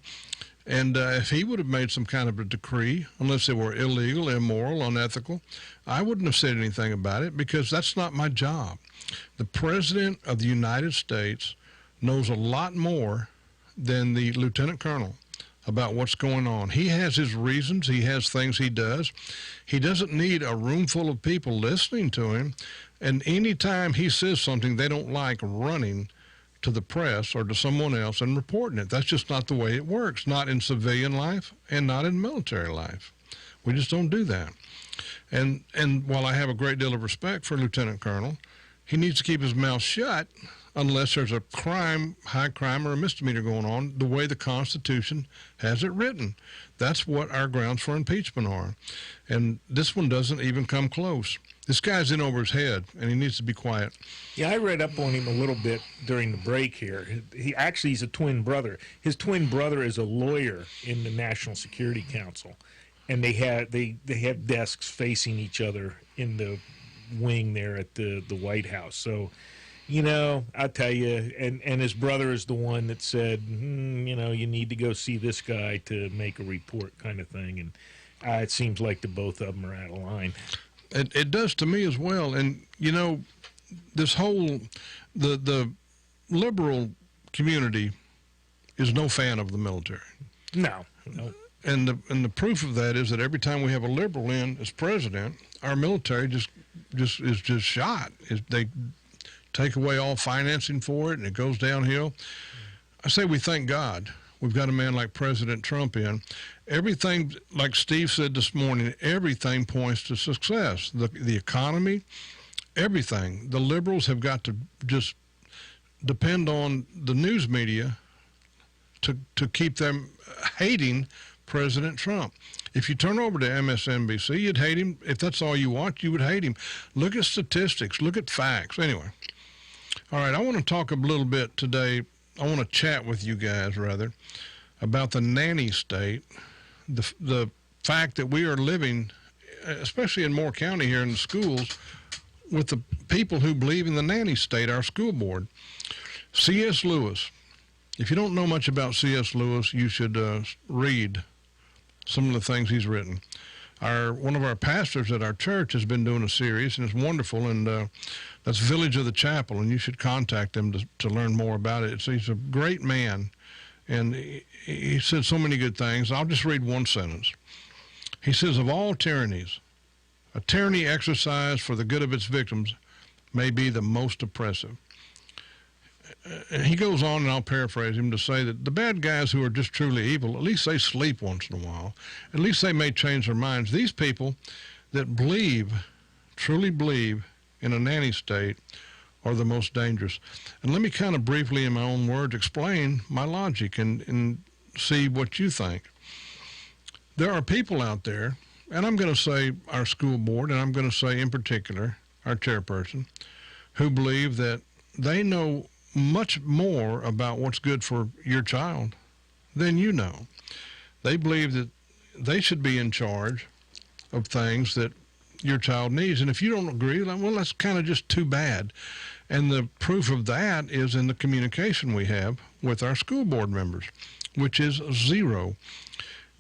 And if he would have made some kind of a decree, unless they were illegal, immoral, unethical, I wouldn't have said anything about it because that's not my job. The President of the United States knows a lot more than the Lieutenant Colonel about what's going on. He has his reasons. He has things he does. He doesn't need a room full of people listening to him. And any time he says something they don't like, running to the press or to someone else and reporting it. That's just not the way it works, not in civilian life and not in military life. We just don't do that. And while I have a great deal of respect for Lieutenant Colonel, he needs to keep his mouth shut unless there's a crime, high crime or a misdemeanor going on, the way the Constitution has it written. That's what our grounds for impeachment are. And this one doesn't even come close. This guy's in over his head, and he needs to be quiet. Yeah, I read up on him a little bit during the break here. He's a twin brother. His twin brother is a lawyer in the National Security Council, and they have desks facing each other in the wing there at the White House. So, you know, I tell you, and his brother is the one that said, you know, you need to go see this guy to make a report, kind of thing. And it seems like the both of them are out of line. It does to me as well. And, you know, this whole, the liberal community is no fan of the military. No. And the proof of that is that every time we have a liberal in as president, our military just is shot. They take away all financing for it, and it goes downhill. I say we thank God we've got a man like President Trump in. Everything, like Steve said this morning, everything points to success. The economy, everything. The liberals have got to just depend on the news media to keep them hating President Trump. If you turn over to MSNBC, you'd hate him. If that's all you want, you would hate him. Look at statistics. Look at facts. Anyway. All right, I want to talk a little bit today. I want to chat with you guys, rather, about the nanny state, the fact that we are living, especially in Moore County here in the schools, with the people who believe in the nanny state, our school board. C.S. Lewis. If you don't know much about C.S. Lewis, you should read some of the things he's written. One of our pastors at our church has been doing a series, and it's wonderful, and that's Village of the Chapel, and you should contact him to learn more about it. He's a great man, and he said so many good things. I'll just read one sentence. He says, of all tyrannies, a tyranny exercised for the good of its victims may be the most oppressive. And he goes on, and I'll paraphrase him, to say that the bad guys who are just truly evil, at least they sleep once in a while. At least they may change their minds. These people that truly believe in a nanny state are the most dangerous. And let me kind of briefly, in my own words, explain my logic and see what you think. There are people out there, and I'm going to say our school board, and I'm going to say in particular our chairperson, who believe that they know much more about what's good for your child than you know. They believe that they should be in charge of things that your child needs. And if you don't agree, well, that's kind of just too bad. And the proof of that is in the communication we have with our school board members, which is zero.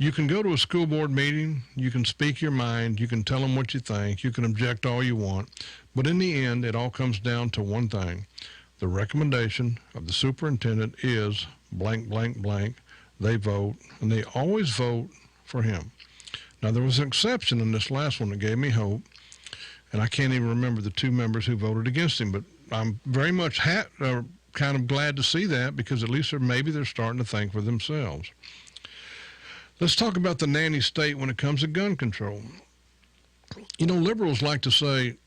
You can go to a school board meeting, you can speak your mind, you can tell them what you think, you can object all you want, but in the end, it all comes down to one thing. The recommendation of the superintendent is blank, blank, blank. They vote, and they always vote for him. Now, there was an exception in this last one that gave me hope, and I can't even remember the 2 members who voted against him, but I'm very much kind of glad to see that, because at least maybe they're starting to think for themselves. Let's talk about the nanny state when it comes to gun control. You know, liberals like to say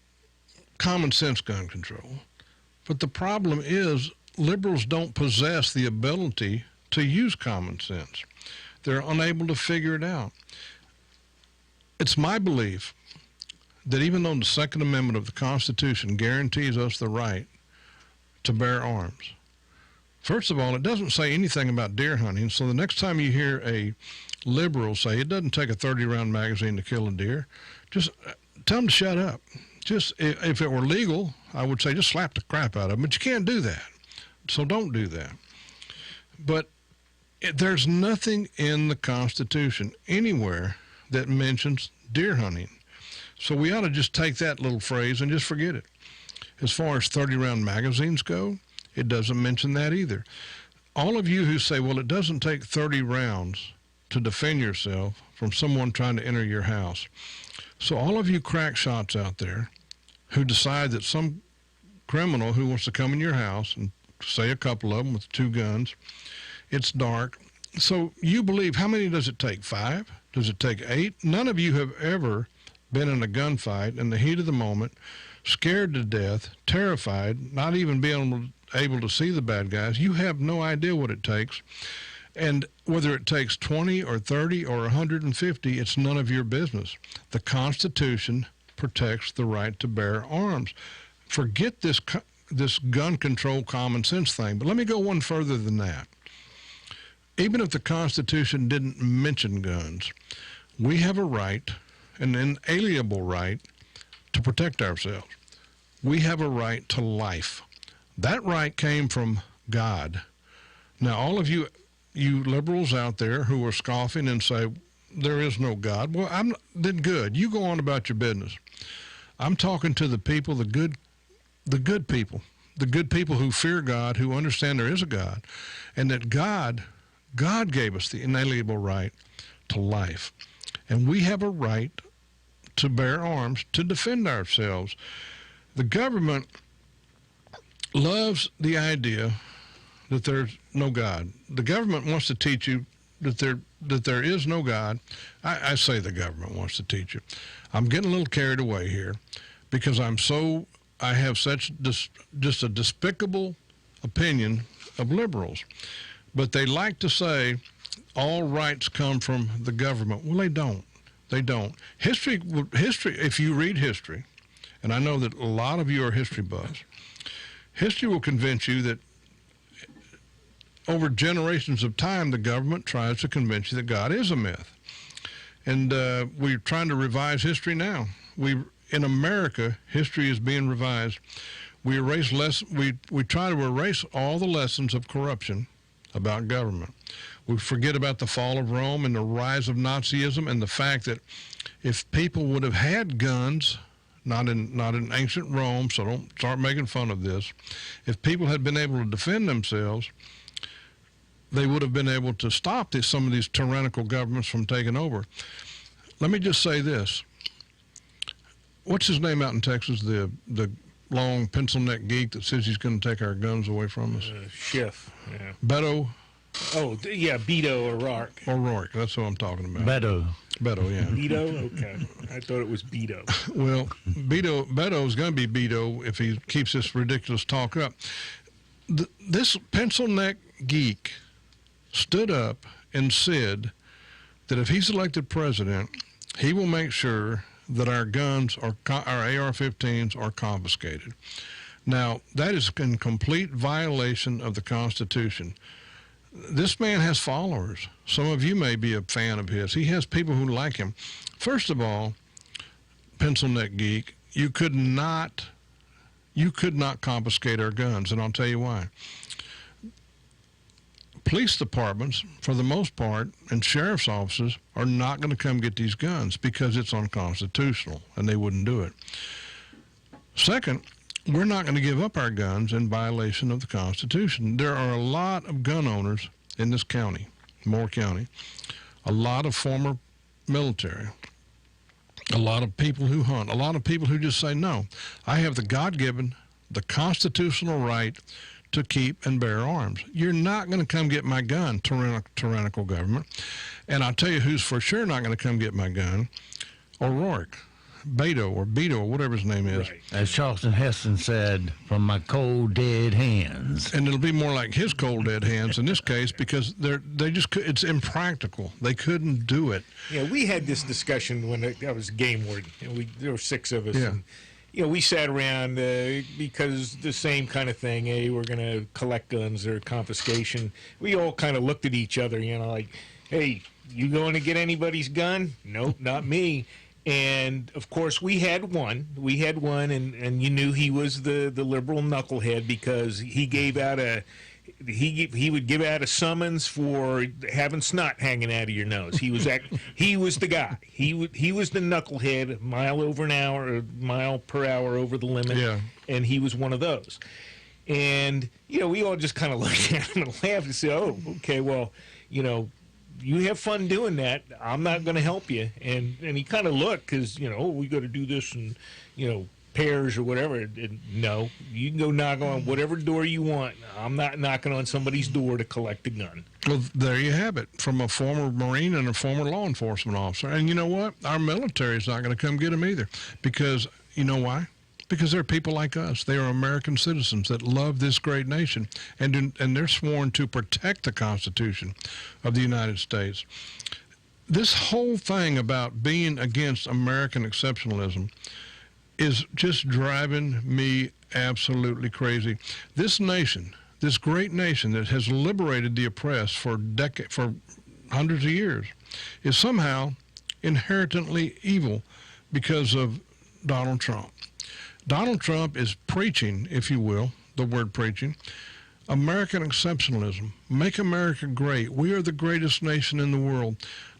common sense gun control, but the problem is liberals don't possess the ability to use common sense. They're unable to figure it out. It's my belief that even though the Second Amendment of the Constitution guarantees us the right to bear arms, first of all, it doesn't say anything about deer hunting, so the next time you hear a liberal say it doesn't take a 30-round magazine to kill a deer, just tell them to shut up. Just, if it were legal, I would say just slap the crap out of them, but you can't do that, so don't do that. But there's nothing in the Constitution anywhere that mentions deer hunting, so we ought to just take that little phrase and just forget it. As far as 30-round magazines go, it doesn't mention that either. All of you who say, well, it doesn't take 30 rounds to defend yourself from someone trying to enter your house. So all of you crack shots out there who decide that some criminal who wants to come in your house, and say a couple of them with 2 guns, it's dark. So you believe, how many does it take? 5? Does it take 8? None of you have ever been in a gunfight in the heat of the moment, scared to death, terrified, not even being able to see the bad guys. You have no idea what it takes. And whether it takes 20 or 30 or 150, it's none of your business. The Constitution protects the right to bear arms. Forget this gun control common sense thing. But let me go one further than that. Even if the Constitution didn't mention guns, we have a right, an inalienable right, to protect ourselves. We have a right to life. That right came from God. Now, all of you liberals out there who are scoffing and say, there is no God, well, then good. You go on about your business. I'm talking to the people, the good people who fear God, who understand there is a God, and that God gave us the inalienable right to life. And we have a right to bear arms to defend ourselves. The government loves the idea that there's no God. The government wants to teach you that there is no God. I say the government wants to teach you. I'm getting a little carried away here because I have such just a despicable opinion of liberals. But they like to say all rights come from the government. Well, they don't. They don't. History, if you read history, and I know that a lot of you are history buffs, history will convince you that over generations of time, the government tries to convince you that God is a myth. And we're trying to revise history now. In America, history is being revised. We try to erase all the lessons of corruption about government. We forget about the fall of Rome and the rise of Nazism and the fact that if people would have had guns, not in ancient Rome, so don't start making fun of this, if people had been able to defend themselves, they would have been able to stop some of these tyrannical governments from taking over. Let me just say this. What's his name out in Texas, the long pencil-neck geek that says he's going to take our guns away from us? Schiff, yeah. Beto? Oh, yeah, Beto O'Rourke. O'Rourke, that's what I'm talking about. Beto, yeah. Beto? Okay. I thought it was Beto. Well, Beto's going to be Beto if he keeps this ridiculous talk up. This pencil-neck geek stood up and said that if he's elected president, he will make sure that our guns, our AR-15s, are confiscated. Now, that is in complete violation of the Constitution. This man has followers. Some of you may be a fan of his. He has people who like him. First of all, pencil neck geek, you could not confiscate our guns, and I'll tell you why. police departments, for the most part, and sheriff's offices are not going to come get these guns because it's unconstitutional, and they wouldn't do it. Second, we're not going to give up our guns in violation of the Constitution. There are a lot of gun owners in this county, Moore County, a lot of former military, a lot of people who hunt, a lot of people who just say, no, I have the God-given, the constitutional right to keep and bear arms. You're not going to come get my gun, tyrannical government. And I'll tell you who's for sure not going to come get my gun, O'Rourke. Beto or whatever his name is. Right. As Charleston Heston said, from my cold, dead hands. And it'll be more like his cold, dead hands in this case because it's impractical. They couldn't do it. Yeah, we had this discussion when I was game warden. There were 6 of us. Yeah. And, we sat around because the same kind of thing. Hey, we're going to collect guns or confiscation. We all kind of looked at each other, like, hey, you going to get anybody's gun? Nope, not me. And, of course, we had one. And you knew he was the liberal knucklehead because he gave out he would give out a summons for having snot hanging out of your nose. He was the guy. He was the knucklehead, mile per hour over the limit. Yeah. And he was one of those. And, we all just kind of looked at him and laughed and said, oh, okay, well, you have fun doing that. I'm not going to help you. And he kind of looked because, we got to do this and, pairs or whatever. And no, you can go knock on whatever door you want. I'm not knocking on somebody's door to collect a gun. Well, there you have it, from a former Marine and a former law enforcement officer. And you know what? Our military is not going to come get them either because, you know why? Because they're people like us. They are American citizens that love this great nation, and they're sworn to protect the Constitution of the United States. This whole thing about being against American exceptionalism is just driving me absolutely crazy. This nation, this great nation that has liberated the oppressed for hundreds of years, is somehow inherently evil because of Donald Trump. Donald Trump is preaching, if you will, the word preaching, American exceptionalism. Make America great. We are the greatest nation in the world.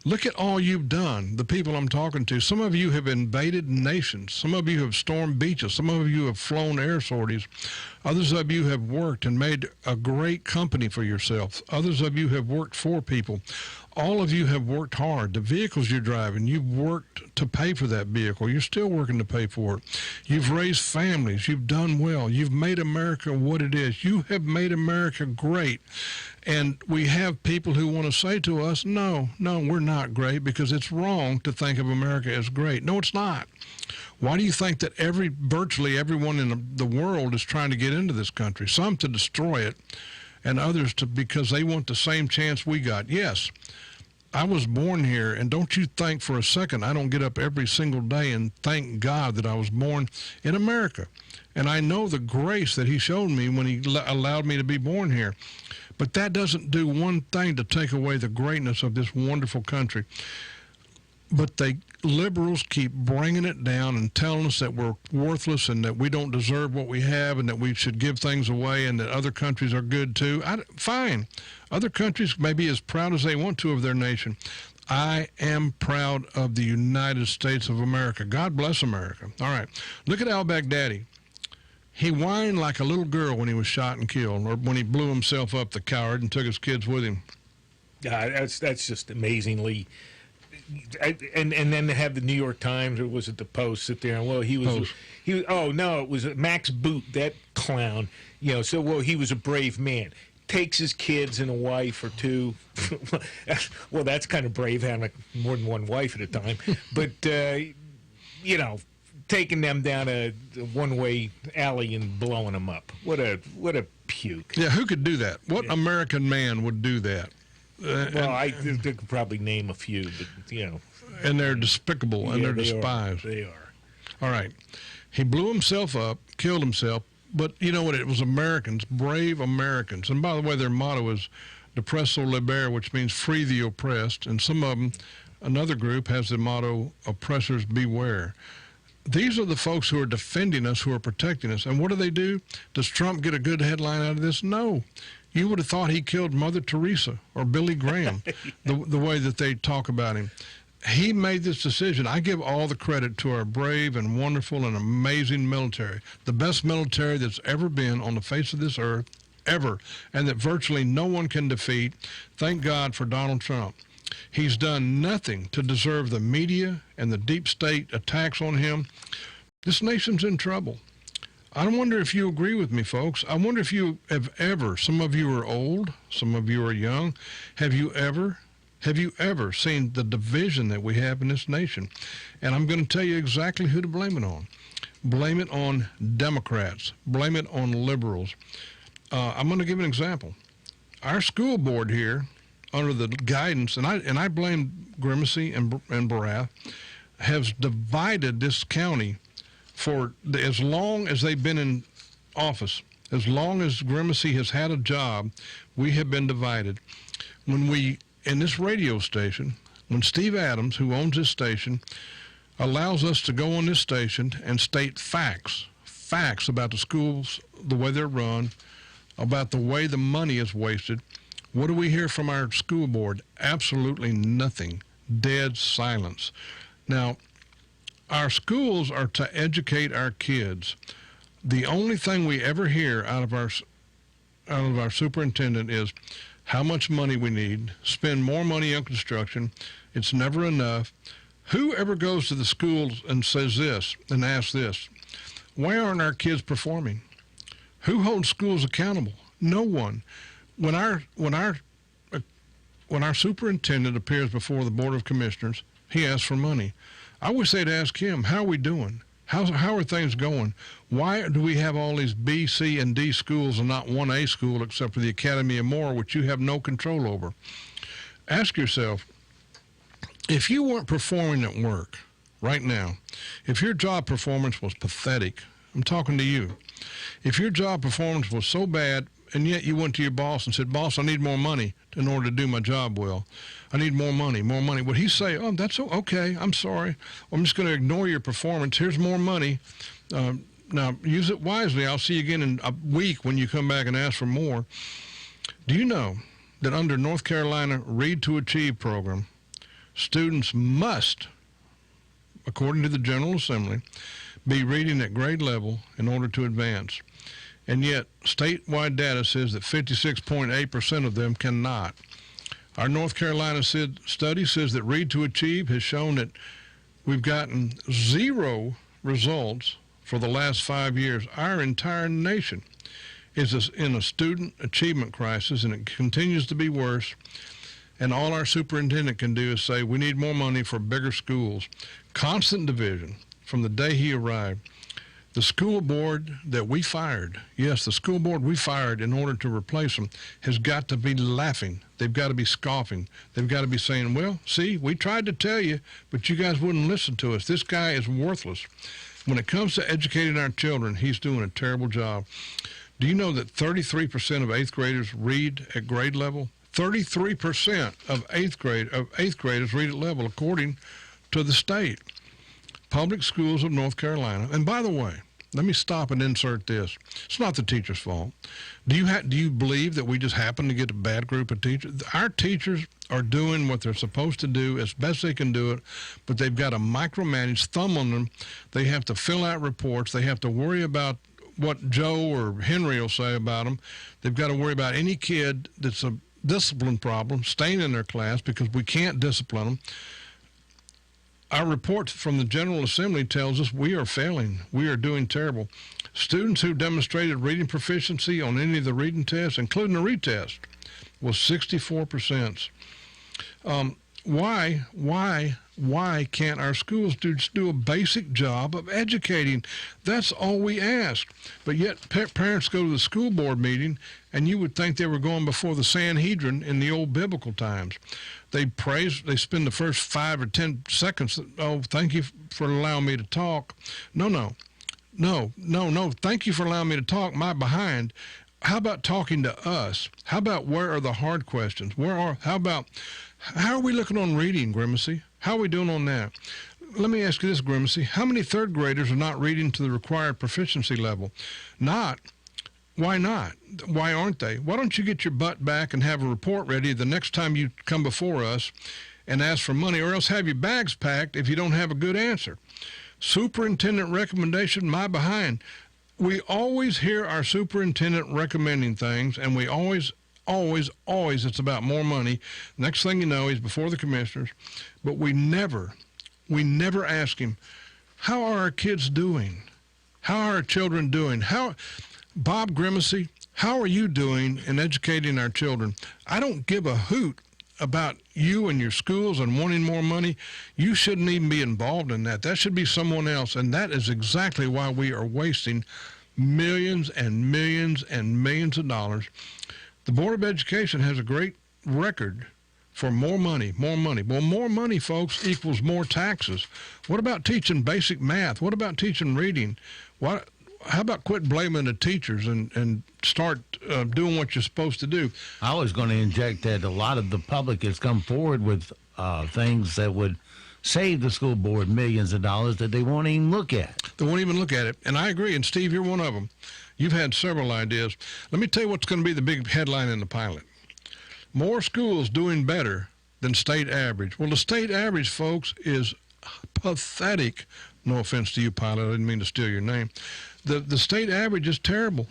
Look at all you've done, the people I'm talking to. Some of you have invaded nations. Some of you have stormed beaches. Some of you have flown air sorties. Others of you have worked and made a great company for yourself. Others of you have worked for people. All of you have worked hard. The vehicles you're driving, you've worked to pay for that vehicle. You're still working to pay for it. You've raised families. You've done well. You've made America what it is. You have made America great. And we have people who want to say to us, no, we're not great, because it's wrong to think of America as great. No, it's not. Why do you think that virtually everyone in the world is trying to get into this country? Some to destroy it, and others because they want the same chance we got. Yes, I was born here, and don't you think for a second I don't get up every single day and thank God that I was born in America. And I know the grace that he showed me when he allowed me to be born here. But that doesn't do one thing to take away the greatness of this wonderful country. But liberals keep bringing it down and telling us that we're worthless and that we don't deserve what we have and that we should give things away and that other countries are good too. Fine. Other countries may be as proud as they want to of their nation. I am proud of the United States of America. God bless America. All right. Look at al-Baghdadi. He whined like a little girl when he was shot and killed, or when he blew himself up, the coward, and took his kids with him. That's just amazingly. And then to have the New York Times, or was it the Post, sit there and, well, he was. Oh no, it was Max Boot, that clown. He was a brave man. Takes his kids and a wife or two. Well, that's kind of brave, having more than one wife at a time. But taking them down a one-way alley and blowing them up. What a puke. Yeah, who could do that? What American man would do that? I could probably name a few, but, And they're despicable, and they're despised. They are. All right. He blew himself up, killed himself, but you know what? It was Americans, brave Americans. And by the way, their motto is Depresso Liber, which means free the oppressed. And some of them, another group, has the motto, Oppressors Beware. These are the folks who are defending us, who are protecting us. And what do? Does Trump get a good headline out of this? No. You would have thought he killed Mother Teresa or Billy Graham, the way that they talk about him. He made this decision. I give all the credit to our brave and wonderful and amazing military, the best military that's ever been on the face of this earth, ever, and that virtually no one can defeat. Thank God for Donald Trump. He's done nothing to deserve the media and the deep state attacks on him. This nation's in trouble. I wonder if you agree with me, folks. I wonder if you have ever, some of you are old, some of you are young, have you ever seen the division that we have in this nation? And I'm going to tell you exactly who to blame it on. Blame it on Democrats. Blame it on liberals. I'm going to give an example. Our school board here, under the guidance, and I blame Grimacy and Barath, has divided this county for as long as they've been in office. As long as Grimacy has had a job, we have been divided. In this radio station, when Steve Adams, who owns this station, allows us to go on this station and state facts about the schools, the way they're run, about the way the money is wasted, what do we hear from our school board? Absolutely nothing. Dead silence. Now, our schools are to educate our kids. The only thing we ever hear out of our superintendent is how much money we need, spend more money on construction. It's never enough. Who ever goes to the schools and says this and asks this? Why aren't our kids performing? Who holds schools accountable? No one. When our superintendent appears before the Board of Commissioners, he asks for money. I wish they'd ask him, how are we doing? How are things going? Why do we have all these B, C, and D schools and not one A school except for the Academy of Moore, which you have no control over? Ask yourself, if you weren't performing at work right now, if your job performance was pathetic, I'm talking to you, if your job performance was so bad and yet you went to your boss and said, boss, I need more money in order to do my job well. I need more money. Would he say, oh, that's okay, I'm sorry. I'm just going to ignore your performance. Here's more money. Now, use it wisely. I'll see you again in a week when you come back and ask for more. Do you know that under North Carolina Read to Achieve program, students must, according to the General Assembly, be reading at grade level in order to advance? And yet, statewide data says that 56.8% of them cannot. Our North Carolina study says that Read to Achieve has shown that we've gotten 0 results for the last 5 years. Our entire nation is in a student achievement crisis, and it continues to be worse. And all our superintendent can do is say, we need more money for bigger schools. Constant division from the day he arrived. The school board that we fired, yes, the school board we fired in order to replace them, has got to be laughing. They've got to be scoffing. They've got to be saying, well, see, we tried to tell you, but you guys wouldn't listen to us. This guy is worthless. When it comes to educating our children, he's doing a terrible job. Do you know that 33% of 8th graders read at grade level? 33% of 8th graders read at level, according to the state. Public schools of North Carolina. And by the way, let me stop and insert this. It's not the teacher's fault. Do you believe that we just happen to get a bad group of teachers? Our teachers are doing what they're supposed to do as best they can do it, but they've got to micromanage, thumb on them. They have to fill out reports. They have to worry about what Joe or Henry will say about them. They've got to worry about any kid that's a discipline problem staying in their class because we can't discipline them. Our report from the General Assembly tells us we are failing. We are doing terrible. Students who demonstrated reading proficiency on any of the reading tests, including the retest, was 64%. Why can't our schools do a basic job of educating? That's all we ask. But yet parents go to the school board meeting, and you would think they were going before the Sanhedrin in the old biblical times. They spend the first 5 or 10 seconds, oh, thank you for allowing me to talk. No, thank you for allowing me to talk, my behind. How about talking to us? How about where are the hard questions? How are we looking on reading, Grimacy? How are we doing on that? Let me ask you this, Grimacy. How many 3rd graders are not reading to the required proficiency level? Not Why not? Why aren't they? Why don't you get your butt back and have a report ready the next time you come before us and ask for money, or else have your bags packed if you don't have a good answer? Superintendent recommendation, my behind. We always hear our superintendent recommending things, and we always, it's about more money. Next thing you know, he's before the commissioners, but we never ask him, how are our kids doing? How are our children doing? Bob Grimacy, how are you doing in educating our children? I don't give a hoot about you and your schools and wanting more money. You shouldn't even be involved in that. That should be someone else, and that is exactly why we are wasting millions and millions and millions of dollars. The Board of Education has a great record for more money, more money. Well, more money, folks, equals more taxes. What about teaching basic math? What about teaching reading? How about quit blaming the teachers and start doing what you're supposed to do? I was going to inject that a lot of the public has come forward with things that would save the school board millions of dollars that they won't even look at. They won't even look at it. And I agree. And, Steve, you're one of them. You've had several ideas. Let me tell you what's going to be the big headline in the pilot. More schools doing better than state average. Well, the state average, folks, is pathetic. No offense to you, pilot. I didn't mean to steal your name. The state average is terrible.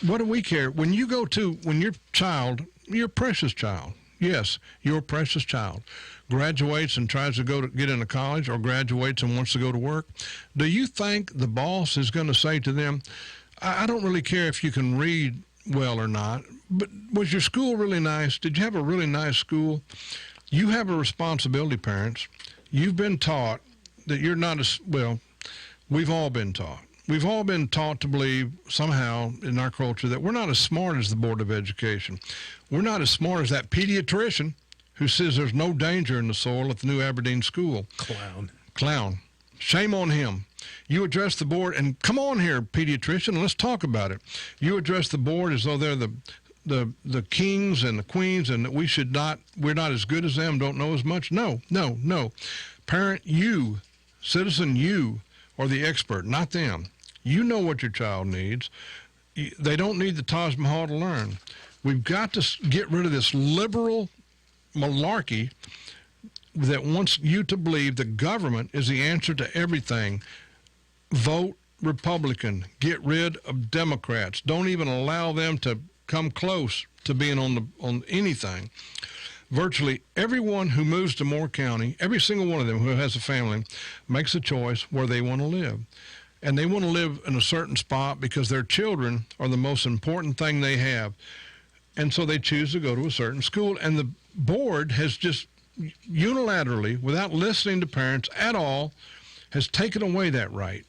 What do we care? When your child, your precious child, yes, your precious child, graduates and tries to get into college, or graduates and wants to go to work, do you think the boss is going to say to them, I don't really care if you can read well or not, but was your school really nice? Did you have a really nice school? You have a responsibility, parents. You've been taught that you're not as well. We've all been taught. We've all been taught to believe somehow in our culture that we're not as smart as the Board of Education. We're not as smart as that pediatrician who says there's no danger in the soil at the new Aberdeen school. Clown. Shame on him. You address the board, and come on here, pediatrician, let's talk about it. You address the board as though they're the kings and the queens, and that we're not as good as them, don't know as much. No. Parent, you, citizen, you are the expert, not them. You know what your child needs. They don't need the Taj Mahal to learn. We've got to get rid of this liberal malarkey that wants you to believe the government is the answer to everything. Vote Republican. Get rid of Democrats. Don't even allow them to come close to being on anything. Virtually everyone who moves to Moore County, every single one of them who has a family, makes a choice where they want to live. And they want to live in a certain spot because their children are the most important thing they have. And so they choose to go to a certain school. And the board has just unilaterally, without listening to parents at all, has taken away that right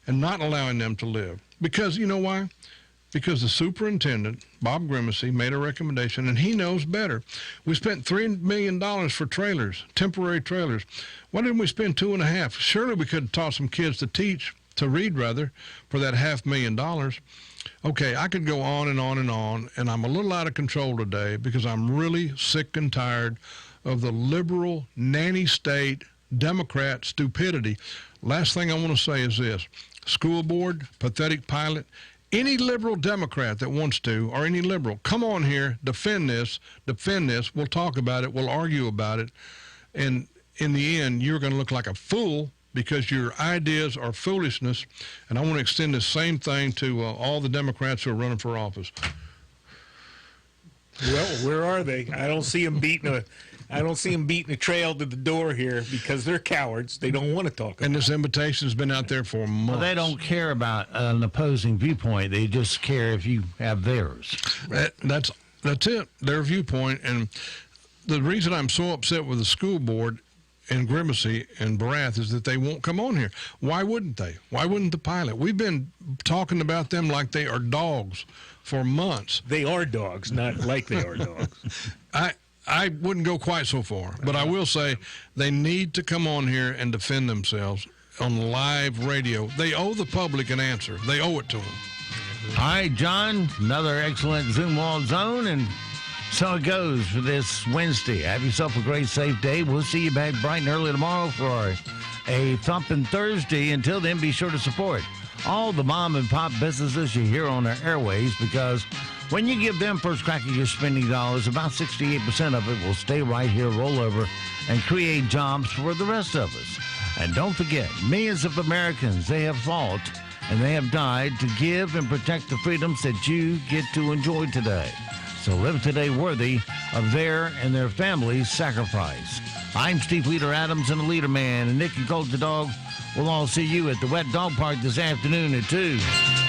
and not allowing them to live. Because you know why? Because the superintendent, Bob Grimacy, made a recommendation, and he knows better. We spent $3 million for trailers, temporary trailers. Why didn't we spend $2.5 million? Surely we could have taught some kids to read rather, for that $500,000. Okay, I could go on and on and on, and I'm a little out of control today because I'm really sick and tired of the liberal, nanny state, Democrat stupidity. Last thing I want to say is this. School board, pathetic pilot, any liberal Democrat that wants to, or any liberal, come on here, defend this, we'll talk about it, we'll argue about it, and in the end, you're going to look like a fool because your ideas are foolishness, and I want to extend the same thing to all the Democrats who are running for office. Well, where are they? I don't see them beating a trail to the door here because they're cowards. They don't want to talk about it. And this invitation's been out there for months. Well, they don't care about an opposing viewpoint. They just care if you have theirs. That's it, their viewpoint. And the reason I'm so upset with the school board and Grimacy and Barath is that they won't come on here. Why wouldn't they? Why wouldn't the pilot? We've been talking about them like they are dogs for months. They are dogs, not like they are dogs. I wouldn't go quite so far, but I will say they need to come on here and defend themselves on live radio. They owe the public an answer. They owe it to them. All right, John, another excellent Zoom Wall Zone, and so it goes for this Wednesday. Have yourself a great, safe day. We'll see you back bright and early tomorrow for a thumping Thursday. Until then, be sure to support all the mom and pop businesses you hear on our airways, because when you give them first crack at your spending dollars, about 68% of it will stay right here, roll over, and create jobs for the rest of us. And don't forget, millions of Americans, they have fought and they have died to give and protect the freedoms that you get to enjoy today. So live today worthy of their and their families' sacrifice. I'm Steve Leader Adams and the Leader Man, and Nick and Culture Dog will all see you at the Wet Dog Park this afternoon at 2.